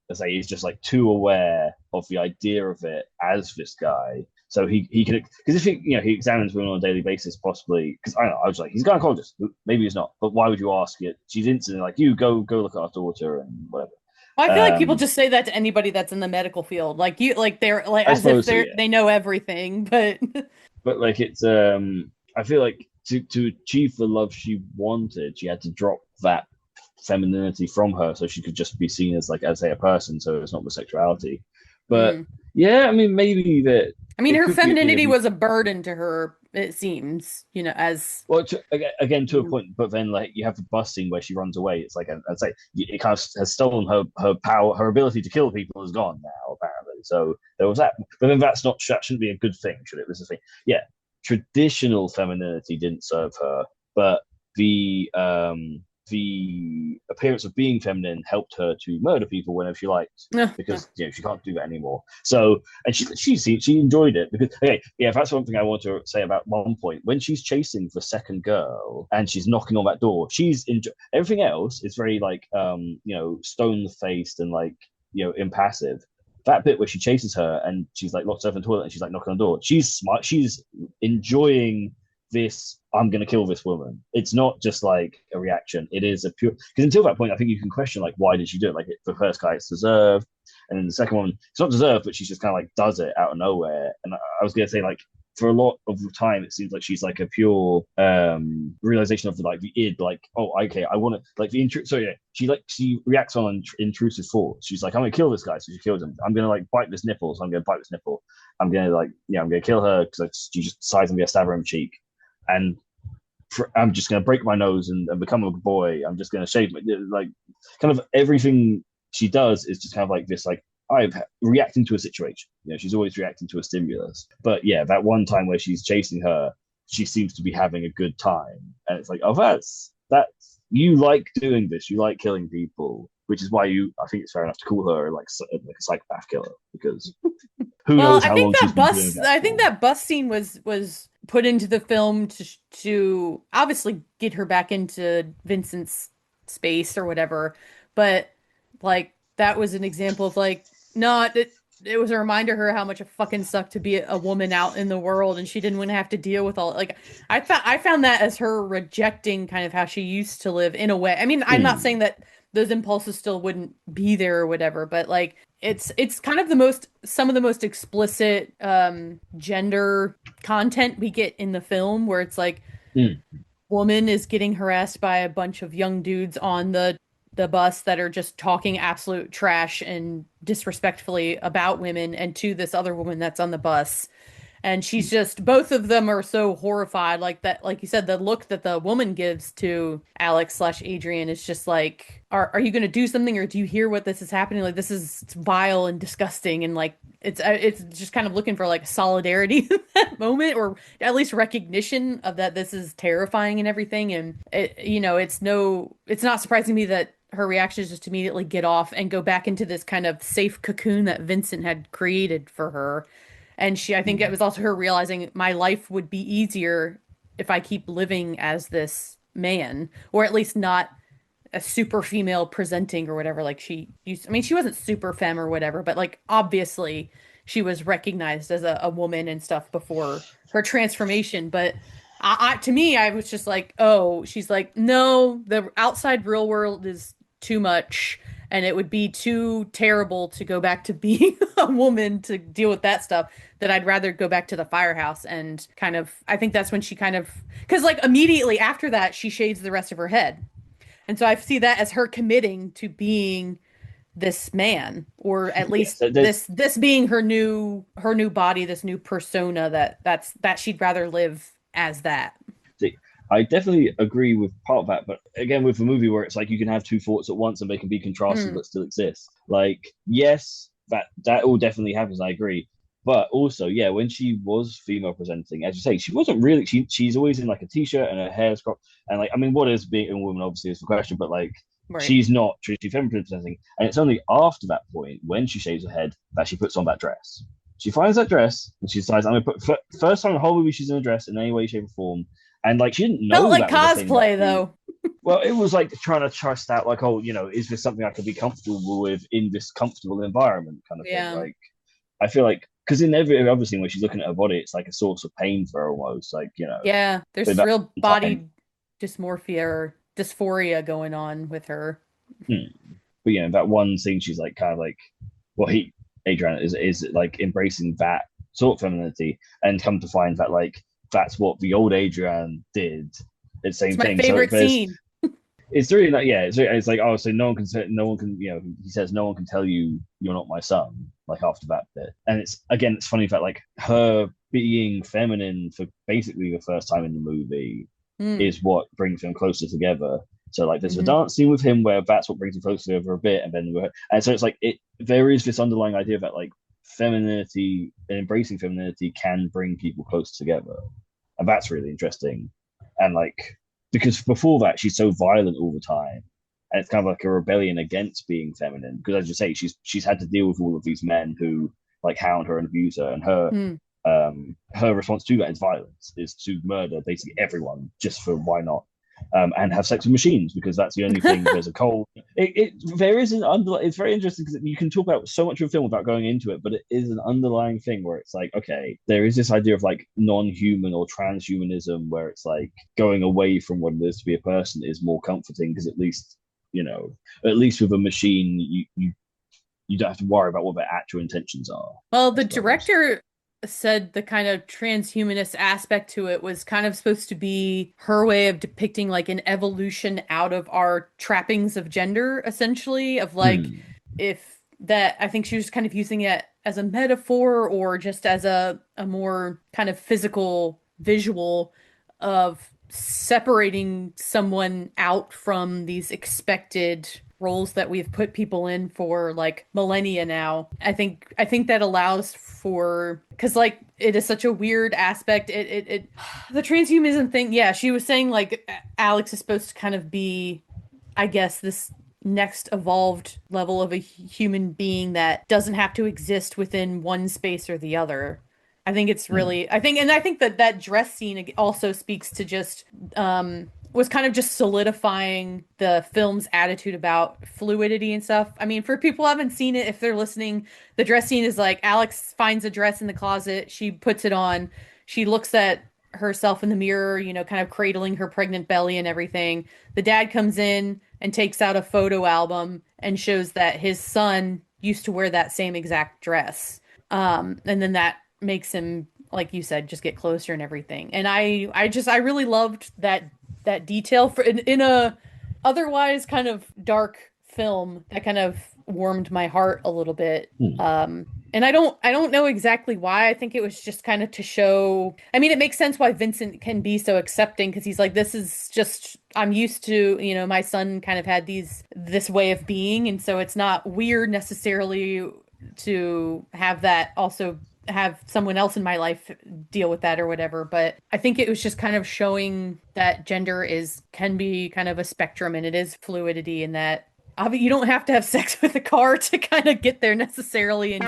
let's say he's just like too aware of the idea of it as this guy. So he could, because if he examines women on a daily basis, possibly, because I don't know, I was like, he's a gynecologist, maybe he's not, but why would you ask it? She's instantly like, you go look at our daughter and whatever. well, I feel like people um just say that to anybody that's in the medical field, like you, like they're like I as if suppose so, they know everything. But but like it's I feel like to achieve the love she wanted, she had to drop that femininity from her so she could just be seen as like as say a person, so it's not the sexuality. But mm. yeah, I mean maybe that I mean, it her could be femininity was a burden to her, it seems, as well again to a you. point, but then like you have the bus scene where she runs away. It's like I'd say it kind of has stolen her power, her ability to kill people is gone now apparently. So there was that, but then that shouldn't be a good thing, should it? This is the thing. Yeah, traditional femininity didn't serve her, but the appearance of being feminine helped her to murder people whenever she liked, because she can't do that anymore. So and she enjoyed it because okay, yeah, that's one thing I want to say about one point when she's chasing the second girl and she's knocking on that door. Everything else is very like stone faced and like impassive. That bit where she chases her and she's like locked herself in the toilet and she's like knocking on the door. She's smart. She's enjoying this. I'm going to kill this woman. It's not just like a reaction. It is a pure, because until that point I think you can question like why did she do it. Like the first guy it's deserved, and then the second one it's not deserved, but she's just kind of like does it out of nowhere. And I was going to say like for a lot of the time it seems like she's like a pure realization of the like the id, like oh okay I want to like the intrude. So yeah, she reacts on intrusive thoughts. She's like I'm gonna kill this guy, so she kills him. I'm gonna like bite this nipple, so I'm gonna bite this nipple. I'm gonna like I'm gonna kill her because she just decides I'm gonna stab her in the cheek. And I'm just going to break my nose and become a boy. I'm just going to shave my, like kind of everything she does is just kind of like this, like I'm reacting to a situation. She's always reacting to a stimulus. But yeah, that one time where she's chasing her, she seems to be having a good time, and it's like, oh, that's you like doing this. You like killing people, which is why I think it's fair enough to call her like a psychopath killer because who Well, knows how long she's been doing that I think for. that bus scene was put into the film to obviously get her back into Vincent's space or whatever, but like that was an example of like not it was a reminder to her how much it fucking sucked to be a woman out in the world and she didn't want to have to deal with all like I found that as her rejecting kind of how she used to live in a way. I mean, I'm not Mm, saying that those impulses still wouldn't be there or whatever, but like it's kind of the most some of the most explicit gender content we get in the film where it's like mm, woman is getting harassed by a bunch of young dudes on the bus that are just talking absolute trash and disrespectfully about women and to this other woman that's on the bus and she's just both of them are so horrified like that like you said the look that the woman gives to Alex slash Adrian is just like are you going to do something or do you hear what this is happening like this is it's vile and disgusting and like it's just kind of looking for like solidarity in that moment or at least recognition of that this is terrifying and everything and it's not surprising to me that her reaction is just to immediately get off and go back into this kind of safe cocoon that Vincent had created for her and I think it mm. was also her realizing my life would be easier if I keep living as this man, or at least not a super female presenting or whatever. Like she used, I mean, she wasn't super femme or whatever, but like obviously she was recognized as a woman and stuff before her transformation. But to me, I was just like, oh, she's like, no, the outside real world is too much. And it would be too terrible to go back to being a woman to deal with that stuff that I'd rather go back to the firehouse and kind of, I think that's when she kind of, because like immediately after that, she shaves the rest of her head. And so I see that as her committing to being this man, or at Yeah, least so there's this being her new body, this new persona that she'd rather live as that. See, I definitely agree with part of that, but again, with a movie where it's like you can have two thoughts at once and they can be contrasting Mm, but still exist. Like, yes, that all definitely happens. I agree, but also, yeah, when she was female presenting, as you say, she wasn't really. She's always in like a t-shirt and her hair's cropped, and like I mean, what is being a woman obviously is the question, but like right. she's not traditionally feminine presenting, and it's only after that point when she shaves her head that she puts on that dress. She finds that dress and she decides, I'm gonna put first time in the whole movie she's in a dress in any way, shape, or form. And like she didn't Felt know like that was a thing that cosplay she, though. well, it was like trying to trust out, like, oh, is this something I could be comfortable with in this comfortable environment kind of thing. Yeah. Like I feel like because in every other scene where she's looking at her body, it's like a source of pain for her almost, like, Yeah, but there's that real time, body dysmorphia or dysphoria going on with her. hmm. But that one scene she's like kind of like, well, Adrian is like embracing that sort of femininity, and come to find that like that's what the old Adrian did. It's the It's same my thing. So favorite there's scene. it's really not, yeah, it's like, oh, so no one can, he says no one can tell you you're not my son, like after that bit. And it's again, it's funny that like her being feminine for basically the first time in the movie Mm, is what brings them closer together. So like there's the hmm dance scene with him where that's what brings them closer together a bit, and then and so it's like there is this underlying idea that like femininity and embracing femininity can bring people closer together, and that's really interesting. And like because before that she's so violent all the time, and it's kind of like a rebellion against being feminine, because as you say, she's had to deal with all of these men who like hound her and abuse her, and mm. her response to that is violence, is to murder basically everyone just for why not, and have sex with machines because that's the only thing. There's a cold. There is an under. It's very interesting because you can talk about so much of a film without going into it, but it is an underlying thing where it's like, okay, there is this idea of like non-human or transhumanism, where it's like going away from what it is to be a person is more comforting because you know, at least with a machine, you don't have to worry about what their actual intentions are, Well, I the suppose. director said the kind of transhumanist aspect to it was kind of supposed to be her way of depicting like an evolution out of our trappings of gender, essentially, of like Hmm. if that I think she was kind of using it as a metaphor or just as a more kind of physical visual of separating someone out from these expected roles that we've put people in for like millennia now. I think that allows for because like it is such a weird aspect. It the transhumanism thing, yeah, she was saying like Alex is supposed to kind of be, I guess, this next evolved level of a human being that doesn't have to exist within one space or the other. I think it's Hmm. really, I think that that dress scene also speaks to just, was kind of just solidifying the film's attitude about fluidity and stuff. I mean, for people who haven't seen it, if they're listening, the dress scene is like Alex finds a dress in the closet, she puts it on, she looks at herself in the mirror, kind of cradling her pregnant belly and everything. The dad comes in and takes out a photo album and shows that his son used to wear that same exact dress. And then that makes him, like you said, just get closer and everything. And I really loved that detail for in a otherwise kind of dark film that kind of warmed my heart a little bit. Hmm. And I don't know exactly why. I think it was just kind of to show. I mean, it makes sense why Vincent can be so accepting because he's like, this is just I'm used to, my son kind of had this way of being, and so it's not weird necessarily to have that also have someone else in my life deal with that or whatever. But I think it was just kind of showing that gender is can be kind of a spectrum and it is fluidity and that you don't have to have sex with a car to kind of get there necessarily. And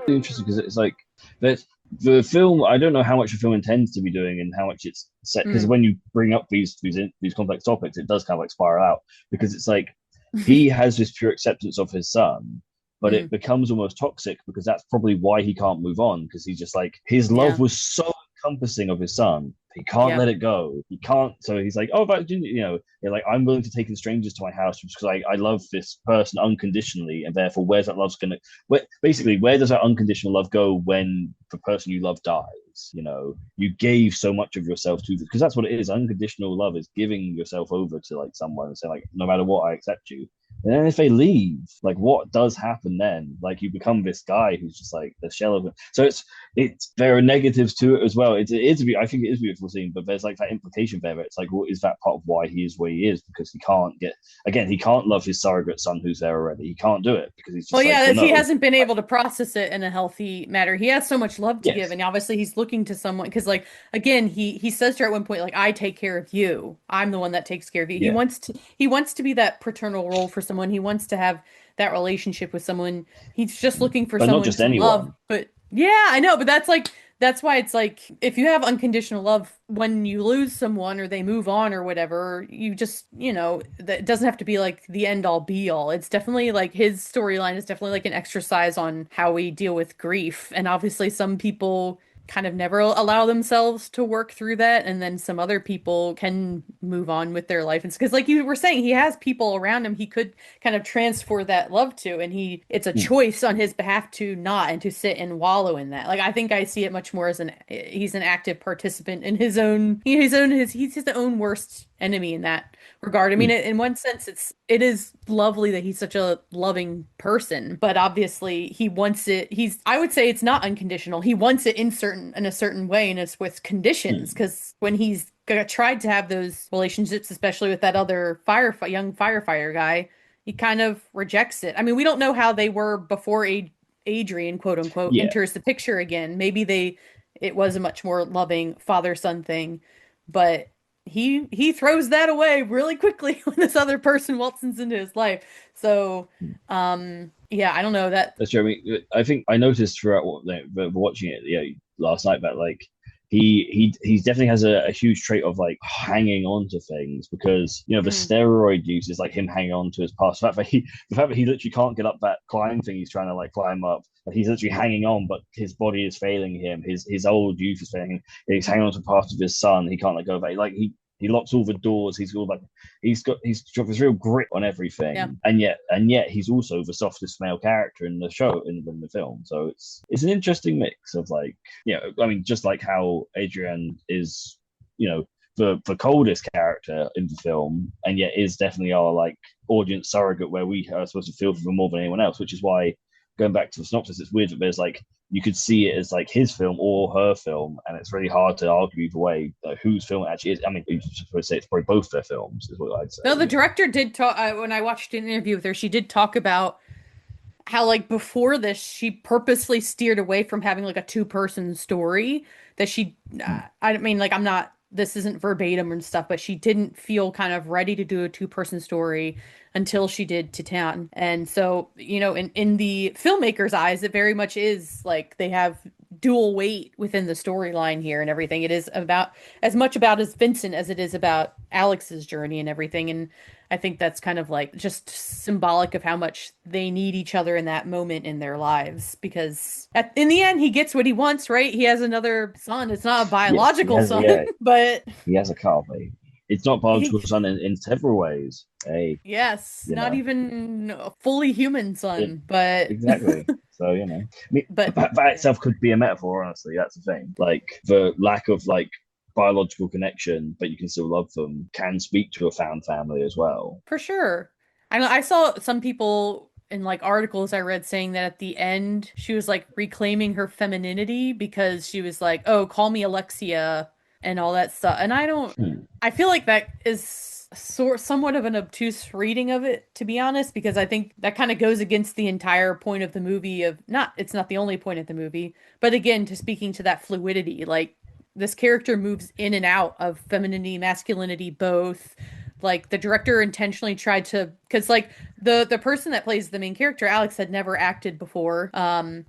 Interesting because it's like that the film. I don't know how much the film intends to be doing and how much it's set, because mm, when you bring up these complex topics, it does kind of like spiral out, because it's like he has this pure acceptance of his son, but it mm, becomes almost toxic because that's probably why he can't move on, because he's just like his love yeah, was so encompassing of his son. He can't yeah, let it go. He can't. So he's like, oh, but like I'm willing to take in strangers to my house because I love this person unconditionally, and therefore, where's that love's gonna? Where does that unconditional love go when the person you love dies? You gave so much of yourself to, because that's what it is. Unconditional love is giving yourself over to like someone and saying like, no matter what, I accept you. And then if they leave, like what does happen then? Like you become this guy who's just like the shell of it. So it's there are negatives to it as well. It is I think it is a beautiful scene, but there's like that implication there. It's like, what is that part of why he is where he is? Because he can't get again, he can't love his surrogate son who's there already. He can't do it because he's Well, just like, yeah, well, he no, hasn't been able to process it in a healthy manner. He has so much love to give, yes, and obviously he's looking to someone because, like, again, he says to her at one point, like, "I take care of you. I'm the one that takes care of you." yeah, He wants to be that paternal role for someone. He wants to have that relationship with someone. He's just looking for but not someone just to love. anyone. But yeah, I know, but that's why it's like if you have unconditional love when you lose someone or they move on or whatever, you just, that it doesn't have to be like the end all be all. It's definitely like his storyline is definitely like an exercise on how we deal with grief. And obviously some people kind of never allow themselves to work through that, and then some other people can move on with their life. And because like you were saying, he has people around him he could kind of transfer that love to, and it's a Mm, choice on his behalf to not and to sit and wallow in that. Like I think I see it much more as he's an active participant in he's his own worst enemy in that regard. I mean, mm, in one sense, it is lovely that he's such a loving person, but obviously he wants it. I would say it's not unconditional. He wants it in a certain way, and it's with conditions. mm. Because when he's tried to have those relationships, especially with that other young firefighter guy, he kind of rejects it. I mean, we don't know how they were before Adrian, quote unquote, Yeah. enters the picture again. Maybe it was a much more loving father-son thing, but he throws that away really quickly when this other person waltzes into his life. So, yeah, I don't know that. That's true. I mean, I think I noticed throughout watching it, yeah, last night that like he definitely has a huge trait of like hanging on to things because the Mm, steroid use is like him hanging on to his past. The fact that he literally can't get up that climb thing he's trying to like climb up, and he's literally hanging on, but his body is failing him. His old youth is failing him. He's hanging on to part of his son. He can't let go of it. Like he locks all the doors. He's got this real grip on yeah, everything, and yet he's also the softest male character in the show in the film. So it's an interesting mix of like I mean, just like how Adrian is, the coldest character in the film, and yet is definitely our like audience surrogate where we are supposed to feel for him more than anyone else, which is why going back to the synopsis, it's weird that there's like you could see it as like his film or her film, and it's really hard to argue either way whose film it actually is. I mean, you supposed to say it's probably both their films, is what I'd say. no, the director did talk when I watched an interview with her. She did talk about how like before this she purposely steered away from having like a two-person story that I mean, like, I'm not, this isn't verbatim and stuff, but she didn't feel kind of ready to do a two-person story until she did Titan. And so, in the filmmaker's eyes, it very much is like they have dual weight within the storyline here and everything. It is about as much about as Vincent as it is about Alex's journey and everything. And I think that's kind of like just symbolic of how much they need each other in that moment in their lives. Because in the end, he gets what he wants, right? He has another son. It's not a Yes, biological son, but he has a car, baby. It's not he, biological son in several ways. Hey, yes, you not know, even a fully human it son, but, exactly. So I mean, but that yeah, itself could be a metaphor. Honestly, that's the thing. Like the lack of like biological connection, but you can still love them, can speak to a found family as well. for sure. I saw some people in like articles I read saying that at the end she was like reclaiming her femininity because she was like, "Oh, call me Alexia," and all that stuff. And Hmm. I feel like that is somewhat of an obtuse reading of it, to be honest, because I think that kind of goes against the entire point of the movie of not, it's not the only point of the movie, but again, to speaking to that fluidity, like this character moves in and out of femininity, masculinity, both. Like the director intentionally tried to, because like the person that plays the main character, Alex, had never acted before.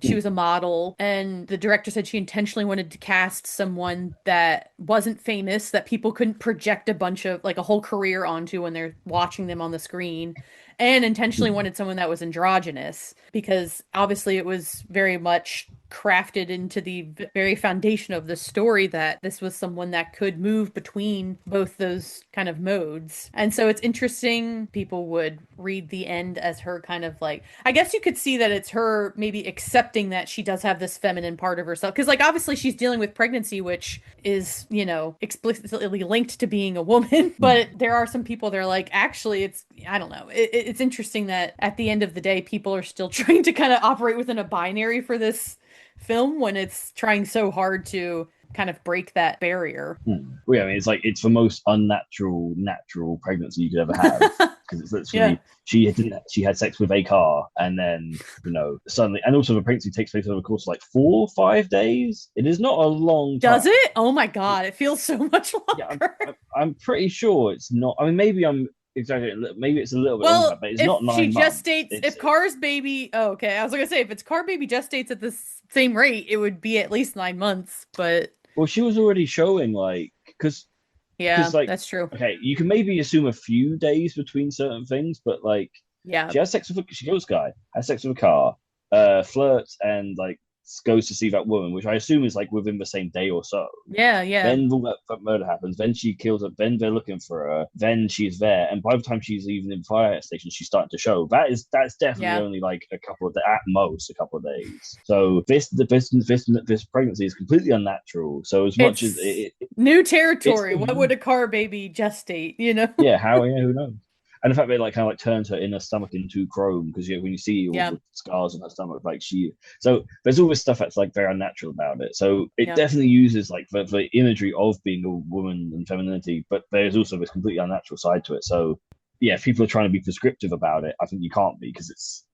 She Hmm. was a model, and the director said she intentionally wanted to cast someone that wasn't famous, that people couldn't project a bunch of like a whole career onto when they're watching them on the screen, and intentionally Hmm. wanted someone that was androgynous because obviously it was very much crafted into the very foundation of the story that this was someone that could move between both those kind of modes. And so it's interesting people would read the end as her kind of like, I guess you could see that it's her maybe accepting that she does have this feminine part of herself. Because, like, obviously she's dealing with pregnancy, which is, explicitly linked to being a woman. But Hmm. there are some people that are like, actually, I don't know. It's interesting that at the end of the day, people are still trying to kind of operate within a binary for this film when it's trying so hard to kind of break that barrier. Well, yeah, I mean, it's like it's the most unnatural natural pregnancy you could ever have because it's Yeah. literally she had sex with a car and then suddenly, and also the pregnancy takes place over the course of like 4 or 5 days. It is not a long Does time. it? Oh my God, it feels so much Yeah, longer. I'm pretty sure it's not. I mean, maybe I'm exaggerating. Maybe it's a little bit longer, Well, but it's if not she 9 months. gestates, if Car's baby, oh, okay, I was gonna say if it's Car baby gestates at the same rate, it would be at least 9 months. But Well, she was already showing like because yeah, like that's true. okay, you can maybe assume a few days between certain things, but like Yeah, she has sex with she goes guy, has sex with a car, flirts and like goes to see that woman, which I assume is like within the same day or so. yeah, yeah, Then that murder happens. Then she kills her. Then they're looking for her. Then she's there, and by the time she's even in the fire station, she's starting to show. That's definitely yeah. only like a couple of at most a couple of days. So this pregnancy is completely unnatural. So as much as It's new it's territory. What would a Car baby gestate? You know? yeah, how yeah, who knows? And the fact they like kind of like turns her inner stomach into chrome because when you see all Yeah, the scars on her stomach, like so there's all this stuff that's like very unnatural about it. So it yeah. definitely uses like the imagery of being a woman and femininity, but there's also this completely unnatural side to it. So yeah, if people are trying to be prescriptive about it, I think you can't be because it's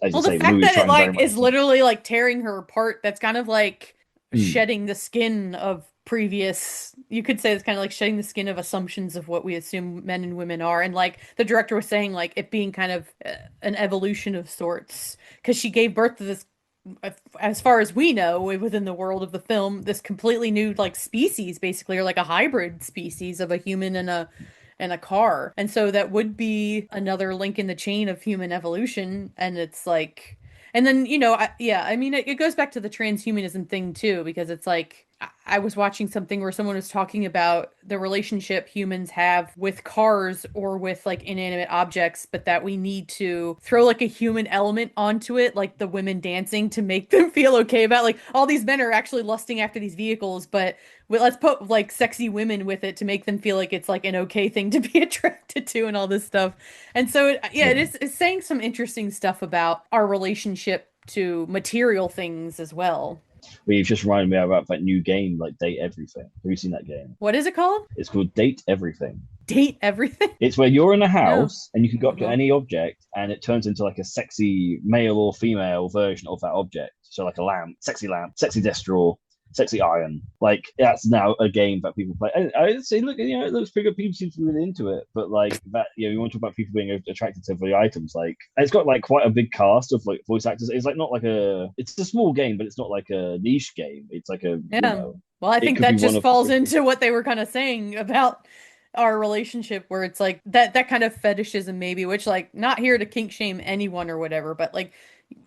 as you Well, the say, the fact movie's that it trying very like much is to say, literally like tearing her apart, that's kind of like hmm, shedding the skin of previous, you could say it's kind of like shedding the skin of assumptions of what we assume men and women are. And like the director was saying, like it being kind of an evolution of sorts, because she gave birth to this, as far as we know, within the world of the film, this completely new like species, basically, or like a hybrid species of a human and a car. And so that would be another link in the chain of human evolution. And it's like, and then, yeah, I mean, it goes back to the transhumanism thing too, because it's like, I was watching something where someone was talking about the relationship humans have with cars or with like inanimate objects, but that we need to throw like a human element onto it, like the women dancing to make them feel okay about like all these men are actually lusting after these vehicles, but let's put like sexy women with it to make them feel like it's like an okay thing to be attracted to and all this stuff. And so yeah, yeah. it's saying some interesting stuff about our relationship to material things as well. But you've just reminded me about that new game, like Date Everything. Have you seen that game? What is it called? It's called Date Everything. Date everything? It's where you're in a No. house and you can go up to Uh-huh. any object and it turns into like a sexy male or female version of that object. So like a lamp, sexy desk drawer, sexy iron. Like that's now a game that people play. And I say, look, it looks pretty good. People seem to be really into it. But like that, you want to talk about people being attracted to the items. Like it's got like quite a big cast of like voice actors. It's like not like it's a small game, but it's not like a niche game. It's like Yeah. Well, I it think could be that one just of the falls quickest. into what they were kind of saying about our relationship, where it's like that kind of fetishism maybe, which like not here to kink shame anyone or whatever, but like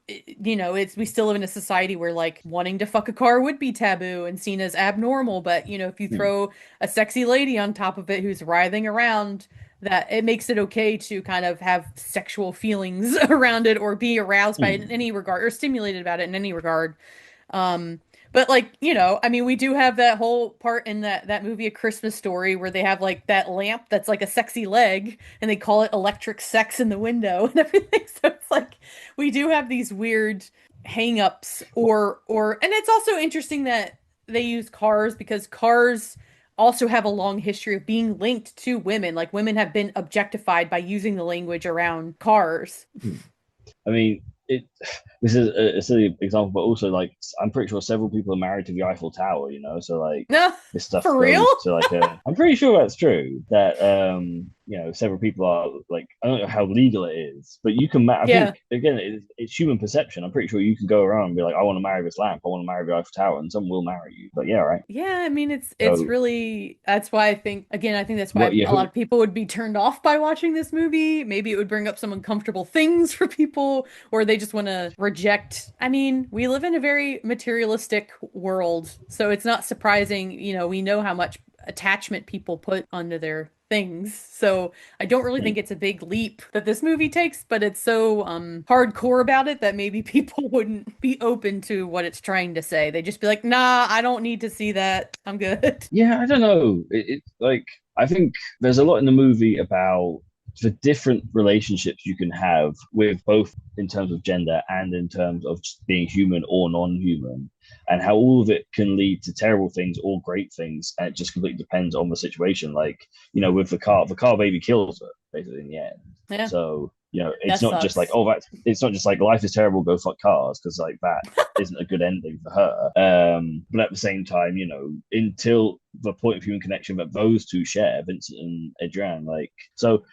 it's we still live in a society where like wanting to fuck a car would be taboo and seen as abnormal, but if you Hmm, throw a sexy lady on top of it who's writhing around, that it makes it okay to kind of have sexual feelings around it or be aroused by it in hmm, any regard or stimulated about it in any regard. Um, but like, I mean, we do have that whole part in that movie A Christmas Story where they have like that lamp that's like a sexy leg and they call it electric sex in the window and everything. So it's like we do have these weird hang-ups and it's also interesting that they use cars because cars also have a long history of being linked to women. Like women have been objectified by using the language around cars. hmm. I mean, it. This is a silly example, but also like I'm pretty sure several people are married to the Eiffel Tower. So like No, this stuff for real? goes to like a. I'm pretty sure that's true. That several people are like I don't know how legal it is, but you can. I Yeah. think again, it's human perception. I'm pretty sure you can go around and be like, I want to marry this lamp. I want to marry the Eiffel Tower, and someone will marry you. But yeah, right. Yeah, I mean it's So really that's why I think again I think that's what? why Yeah, a lot of people would be turned off by watching this movie. Maybe it would bring up some uncomfortable things for people or they just want to reject. I mean, we live in a very materialistic world, so it's not surprising, we know how much attachment people put onto their things. So I don't really think it's a big leap that this movie takes, but it's so hardcore about it that maybe people wouldn't be open to what it's trying to say. They just be like, "Nah, I don't need to see that. I'm good." Yeah, I don't know. It like I think there's a lot in the movie about the different relationships you can have with both in terms of gender and in terms of just being human or non-human, and how all of it can lead to terrible things or great things, and it just completely depends on the situation. Like, with the car baby kills her basically in the end. Yeah, So, it's that not just like, sucks. oh, it's not just like life is terrible, go fuck cars, because like that isn't a good ending for her. But at the same time, until the point of human connection that those two share, Vincent and Adrian, like, so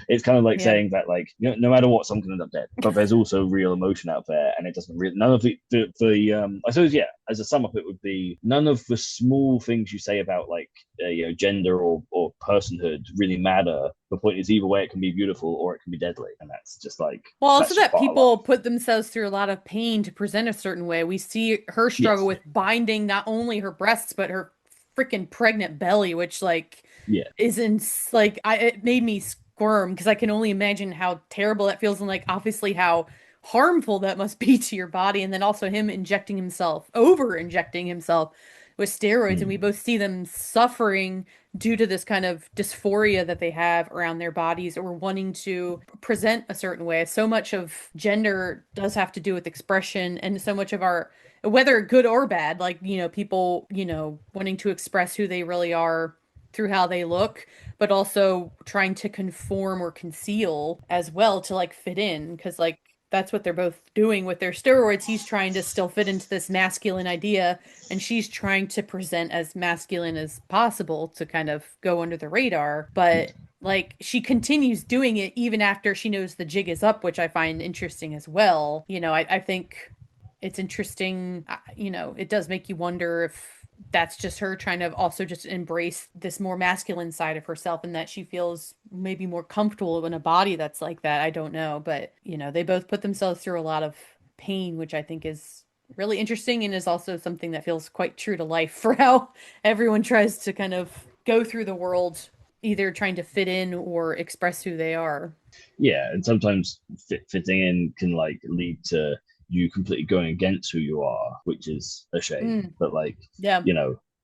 it's kind of like Yeah. saying that, like, no matter what, someone can end up dead, but there's also real emotion out there, and it doesn't really, none of the I suppose, yeah, as a sum up, it would be none of the small things you say about, like, gender or personhood really matter. The point is, either way, it can be beautiful or it can be deadly, and that's just like Well, also that's just that part of people life. put themselves through a lot of pain to present a certain way. We see her struggle Yes, with binding not only her breasts but her freaking pregnant belly, which like yeah. isn't like it made me squirm because I can only imagine how terrible that feels and like obviously how harmful that must be to your body. And then also him injecting himself, over injecting himself with steroids, and we Mm. both see them suffering due to this kind of dysphoria that they have around their bodies or wanting to present a certain way. So much of gender does have to do with expression, and so much of our, whether good or bad, like, people, wanting to express who they really are through how they look, but also trying to conform or conceal as well to like fit in. Because, like, that's what they're both doing with their steroids. He's trying to still fit into this masculine idea, and she's trying to present as masculine as possible to kind of go under the radar. But like she continues doing it even after she knows the jig is up, which I find interesting as well. I think it's interesting. It does make you wonder if that's just her trying to also just embrace this more masculine side of herself and that she feels maybe more comfortable in a body that's like that. I don't know. But, they both put themselves through a lot of pain, which I think is really interesting and is also something that feels quite true to life for how everyone tries to kind of go through the world, either trying to fit in or express who they are. Yeah, and sometimes fitting in can like lead to you completely going against who you are, which is a shame. Mm, But like, yeah.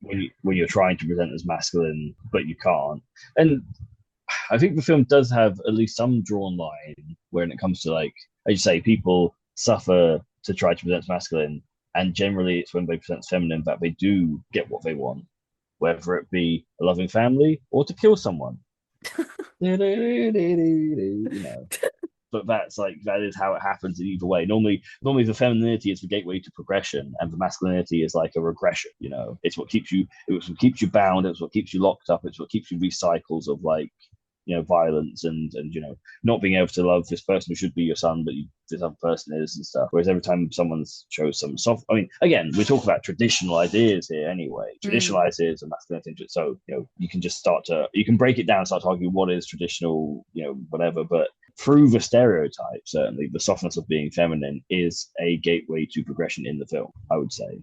when you're trying to present as masculine but you can't. And I think the film does have at least some drawn line when it comes to, like, as you say, people suffer to try to present as masculine, and generally it's when they present as feminine that they do get what they want, whether it be a loving family or to kill someone. But that is how it happens in either way. Normally the femininity is the gateway to progression, and the masculinity is like a regression. It's what keeps you bound, it's what keeps you locked up, it's what keeps you recycles of, like, violence, and not being able to love this person who should be your son, but this other person is, and stuff. Whereas every time someone shows some soft, I mean, again, we talk about traditional ideas here anyway. Traditional Mm. ideas of masculinity. So you can just you can break it down, start to argue what is traditional, whatever. But through the stereotype, certainly the softness of being feminine is a gateway to progression in the film, I would say.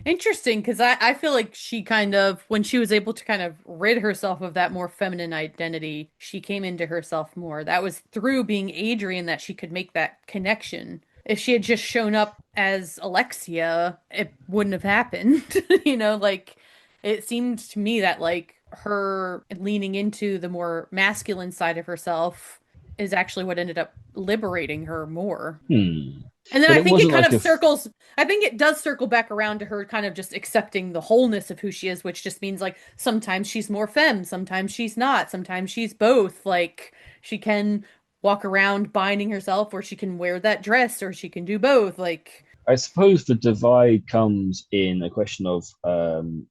Interesting, because I feel like she kind of, when she was able to kind of rid herself of that more feminine identity, she came into herself more. That was through being Adrian that she could make that connection. If she had just shown up as Alexia, it wouldn't have happened. Like it seemed to me that like her leaning into the more masculine side of herself is actually what ended up liberating her more. Hmm. And then But I it think it wasn't kind like of a circles, I think it does circle back around to her kind of just accepting the wholeness of who she is, which just means like sometimes she's more femme, sometimes she's not, sometimes she's both. Like she can walk around binding herself, or she can wear that dress, or she can do both. Like, I suppose the divide comes in a question of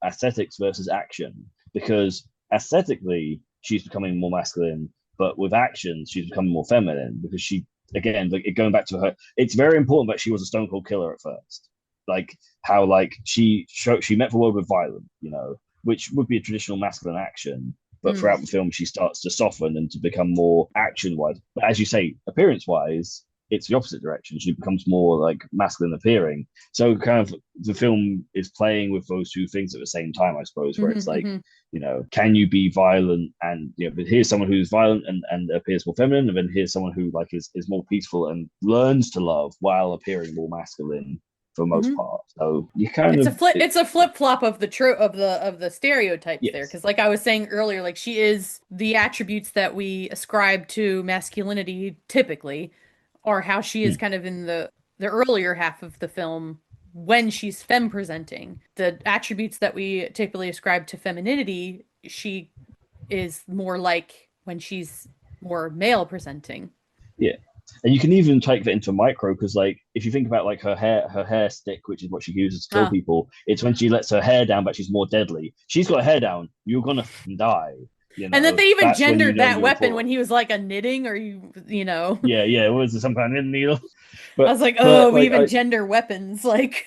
aesthetics versus action, because aesthetically she's becoming more masculine, but with actions she's becoming more feminine, because she, again, like, going back to her, it's very important that she was a stone cold killer at first, like how, like, she met the world with violence, which would be a traditional masculine action. But mm, throughout the film, she starts to soften and to become more action wise. But as you say, appearance wise, it's the opposite direction. She becomes more like masculine appearing. So kind of the film is playing with those two things at the same time, I suppose, where it's like, Hmm. can you be violent and but here's someone who's violent and appears more feminine, and then here's someone who like is more peaceful and learns to love while appearing more masculine for most Hmm. part. So you kind of It's a flip flop of the of the stereotypes there, yes. because like I was saying earlier, like she is the attributes that we ascribe to masculinity typically, or how she is Hmm. kind of in the earlier half of the film when she's femme presenting. The attributes that we typically ascribe to femininity, she is more like when she's more male presenting. Yeah. And you can even take that into micro because, like, if you think about like her hair stick, which is what she uses to kill Ah. people, it's when she lets her hair down, but she's more deadly. She's got her hair down, you're gonna die. And that they even That's when you gendered know that you're weapon poor. when he was like a knitting or you know. Yeah, yeah. It was some kind of needle, I but was like, oh, but we like even gender weapons. Like,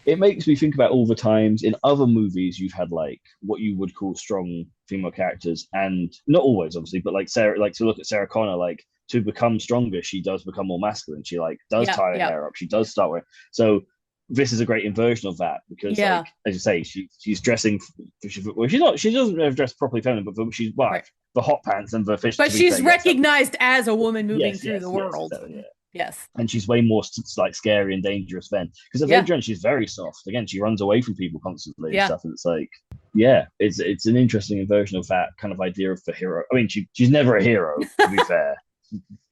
it makes me think about all the times in other movies you've had like what you would call strong female characters, and not always, obviously, but like Sarah, like to look at Sarah Connor, like to become stronger, she does become more masculine. She like does yeah, tie her yeah, hair up. She does start wearing. So this is a great inversion of that because, like yeah, as you say, she's dressing. Well, she's not. She doesn't have dressed properly feminine, but she's well, right. the hot pants and the fish. But To be fair, she's yes, recognized as a woman moving yes, through the yes, yes, world. exactly, yeah. Yes. And she's way more like scary and dangerous then. Because at the Yeah, end, she's very soft. Again, she runs away from people constantly and yeah. stuff. And it's like, yeah, it's an interesting version of that kind of idea of the hero. I mean, she's never a hero, to be fair.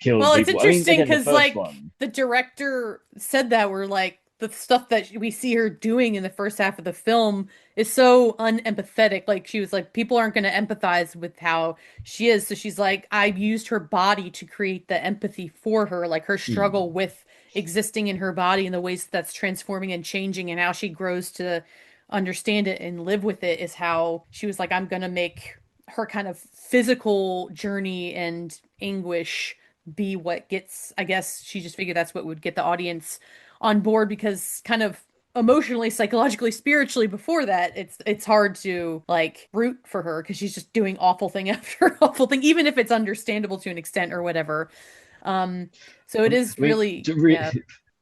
Killed Well, it's people. I mean, interesting again, the because first like one. the director said that we're like the stuff that we see her doing in the first half of the film is so unempathetic. Like she was like, people aren't going to empathize with how she is. So she's like, I used her body to create the empathy for her, like her struggle Hmm, with existing in her body and the ways that's transforming and changing and how she grows to understand it and live with it is how she was like, I'm going to make her kind of physical journey and anguish be what gets, I guess she just figured that's what would get the audience on board because kind of emotionally, psychologically, spiritually before that, it's hard to like root for her because she's just doing awful thing after awful thing, even if it's understandable to an extent or whatever. Um, so it I is mean, really, yeah.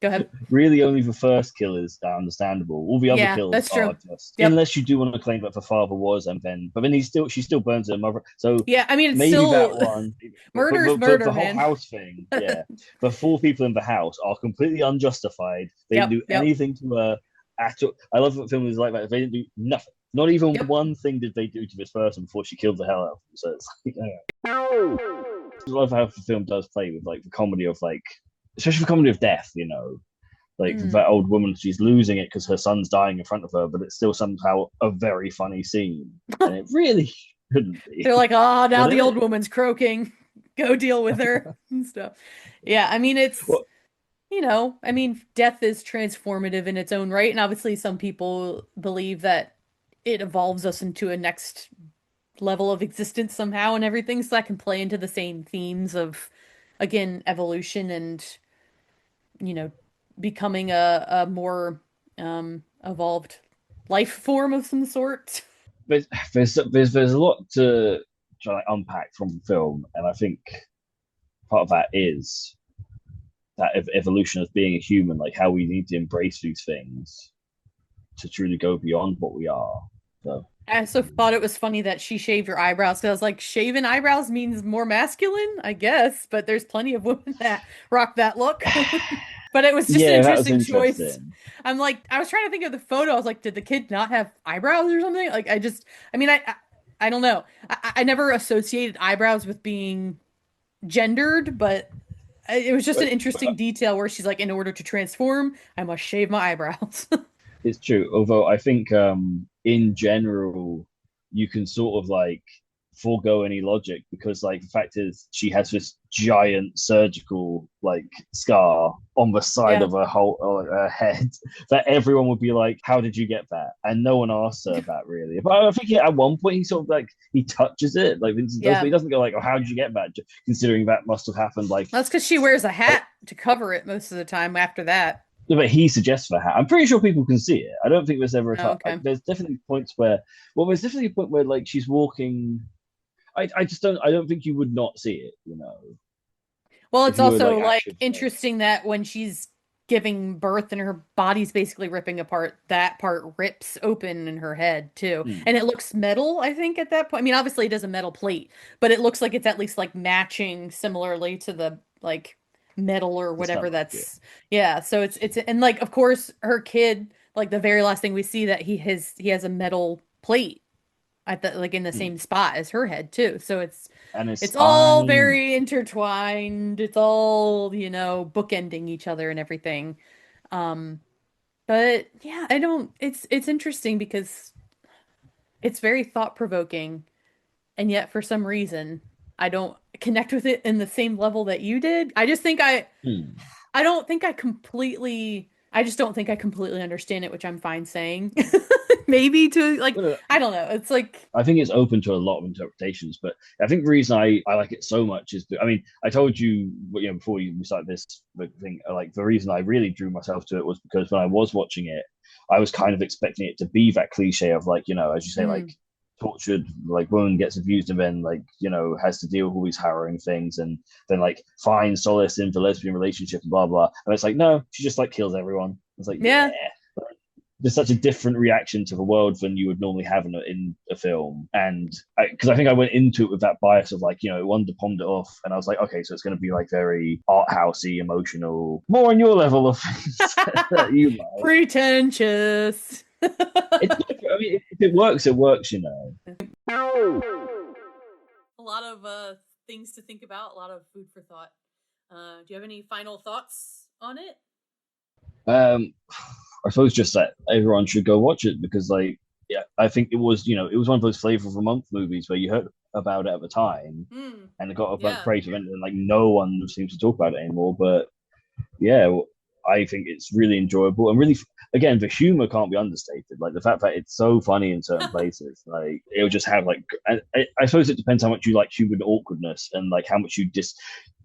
Go ahead. really only the first kill is understandable. All the other Yeah, kills that's true. are just Yep. unless you do want to claim that the father was, and then but then she still burns her mother. So Yeah, I mean it's maybe that still one, but murder's the murder, whole man. house thing, yeah, the four people in the house are completely unjustified. They didn't Yep, do yep, anything to her at all. I love that film is like that. They didn't do nothing. Not even yep. one thing did they do to this person before she killed the hell out of them. So it's like, I love how the film does play with like the comedy of like, especially the comedy of death. Like Mm. that old woman, she's losing it because her son's dying in front of her, but it's still somehow a very funny scene, and it really shouldn't They're be, like, oh, now but the it old is. woman's croaking. Go deal with her and stuff. Yeah, I mean, Well, I mean, death is transformative in its own right. And obviously, some people believe that it evolves us into a next level of existence somehow and everything. So that can play into the same themes of, again, evolution and, you know, becoming a more evolved life form of some sort. there's there's a lot to try to unpack from the film, and I think part of that is that evolution of being a human, like how we need to embrace these things to truly go beyond what we are. So I also thought it was funny that she shaved her eyebrows. 'Cause I was like, shaving eyebrows means more masculine, I guess, but there's plenty of women that rock that look. But it was just an yeah, that was interesting choice. interesting. I'm like, I was trying to think of the photo. I was like, did the kid not have eyebrows or something? Like, I mean, I don't know. I never associated eyebrows with being gendered, but it was just an interesting But detail where she's like, in order to transform, I must shave my eyebrows. it's true. Although I think in general you can sort of like forego any logic because like the fact is she has this giant surgical like scar on the side Yeah. of her head that everyone would be like, how did you get that? And no one asks her that really. But I think at one point he sort of like he touches it like Vincent does, but Yeah. he doesn't go like, oh, how did you get that? Considering that must have happened That's because she wears a like hat to cover it most of the time after that. but he suggests for hat. I'm pretty sure people can see it. I don't think there's ever a Oh, time. Like, okay. there's definitely points where, well, there's definitely a point where like she's walking. I just don't. I don't think you would not see it. Well, If it's you were also like like actually observed. interesting that when she's giving birth and her body's basically ripping apart, that part rips open in her head too. And Hmm. it looks metal, I think, at that point. I mean, obviously it is a metal plate, but it looks like it's at least like matching similarly to the like metal or The whatever stomach, yeah. that's yeah. So it's and like of course her kid, like the very last thing we see that he has a metal plate at the like in the Hmm. same spot as her head too. So And it's it's all tiny. very intertwined. It's all, bookending each other and everything. Um, but yeah, I don't it's interesting because it's very thought-provoking and yet for some reason I don't connect with it in the same level that you did. I just think Hmm. I don't think I just don't think I completely understand it, which I'm fine saying. Maybe to like Well, I don't know. It's like I think it's open to a lot of interpretations, but I think the reason I like it so much is that, I mean, I told you, before we started this thing, like the reason I really drew myself to it was because when I was watching it, I was kind of expecting it to be that cliche of like, as you say, like mm, tortured, like woman gets abused and then like, has to deal with all these harrowing things and then like finds solace in the lesbian relationship and blah, blah. And it's like, no, she just like kills everyone. It's like, yeah. yeah, there's such a different reaction to the world than you would normally have in a film. And because I think I went into it with that bias of like, it wanted to ponder off, and I was like, okay, so it's going to be like very art housey, emotional, more on your level of things that you like. Pretentious. It's, I mean, if it works, it works. A lot of things to think about, a lot of food for thought. Do you have any final thoughts on it? Um, I suppose just that everyone should go watch it because, like, yeah, I think it was one of those flavor of the month movies where you heard about it at the time Hmm. and it got a bunch of Yeah. praise, and then like no one seems to talk about it anymore. But yeah, I think it's really enjoyable and really, again, the humor can't be understated. Like the fact that it's so funny in certain places, like it'll just have like, I suppose it depends how much you like human awkwardness and like how much you dis.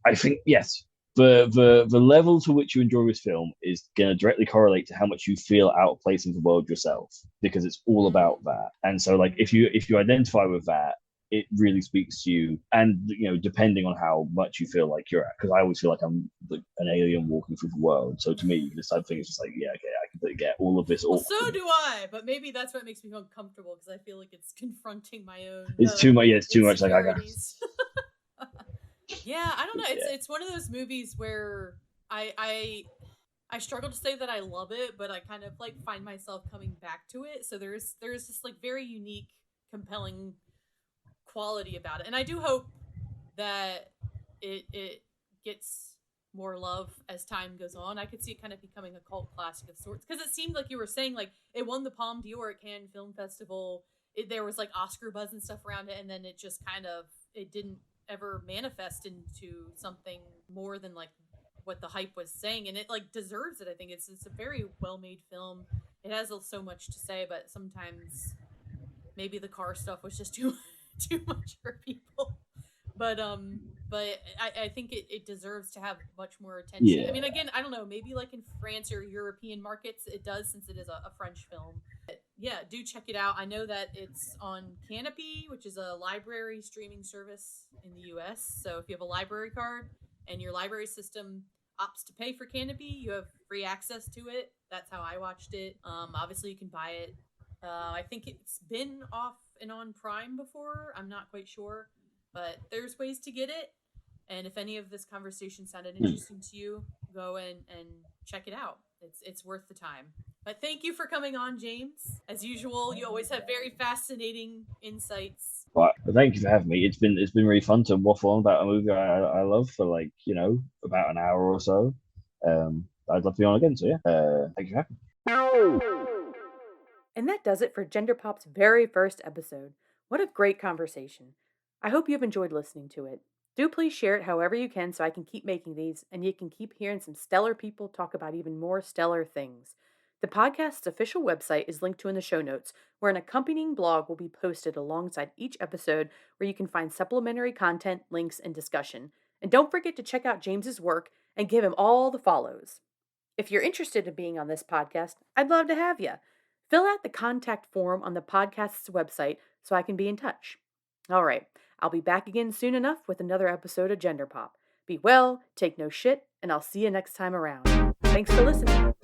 I think yes, the level to which you enjoy this film is going to directly correlate to how much you feel out of place in the world yourself because it's all Hmm. about that. And so like if you identify with that, it really speaks to you. And depending on how much you feel like you're at, because I always feel like I'm like an alien walking through the world. So to me, this type of thing is just like, yeah, okay, I completely get all of this Well, so awkward. do I, but maybe that's what makes me feel uncomfortable because I feel like it's confronting my own It's too much. Yeah, it's too much. Like I got. insecurities. Yeah, I don't know. It's Yeah. it's one of those movies where I I I struggle to say that I love it, but I kind of like find myself coming back to it. So there's this like very unique, compelling quality about it, and I do hope that it gets more love as time goes on. I could see it kind of becoming a cult classic of sorts because it seemed like you were saying like it won the Palme d'Or at Cannes Film Festival. There was like Oscar buzz and stuff around it, and then it just kind of it didn't ever manifest into something more than like what the hype was saying, and it like deserves it. I think it's a very well made film. It has so much to say, but sometimes maybe the car stuff was just too too much for people. But I think it deserves to have much more attention. I mean, Yeah. again, I don't know, maybe like in France or European markets, it does since it is a French film. But yeah, do check it out. I know that it's on Canopy, which is a library streaming service in the US. So if you have a library card and your library system opts to pay for Canopy, you have free access to it. That's how I watched it. Obviously, you can buy it. I think it's been off and on Prime before. I'm not quite sure, but there's ways to get it. And if any of this conversation sounded Hmm. interesting to you, go and check it out. It's worth the time. But thank you for coming on, James. As usual, you always have very fascinating insights. But thank you for having me. It's been really fun to waffle on about a movie I love for like about an hour or so. I'd love to be on again. So yeah, thank you for having me. And that does it for Gender Pop's very first episode. What a great conversation. I hope you've enjoyed listening to it. Do please share it however you can so I can keep making these and you can keep hearing some stellar people talk about even more stellar things. The podcast's official website is linked to in the show notes, where an accompanying blog will be posted alongside each episode where you can find supplementary content, links, and discussion. And don't forget to check out James's work and give him all the follows. If you're interested in being on this podcast, I'd love to have you. Fill out the contact form on the podcast's website so I can be in touch. All right, I'll be back again soon enough with another episode of Gender Pop. Be well, take no shit, and I'll see you next time around. Thanks for listening.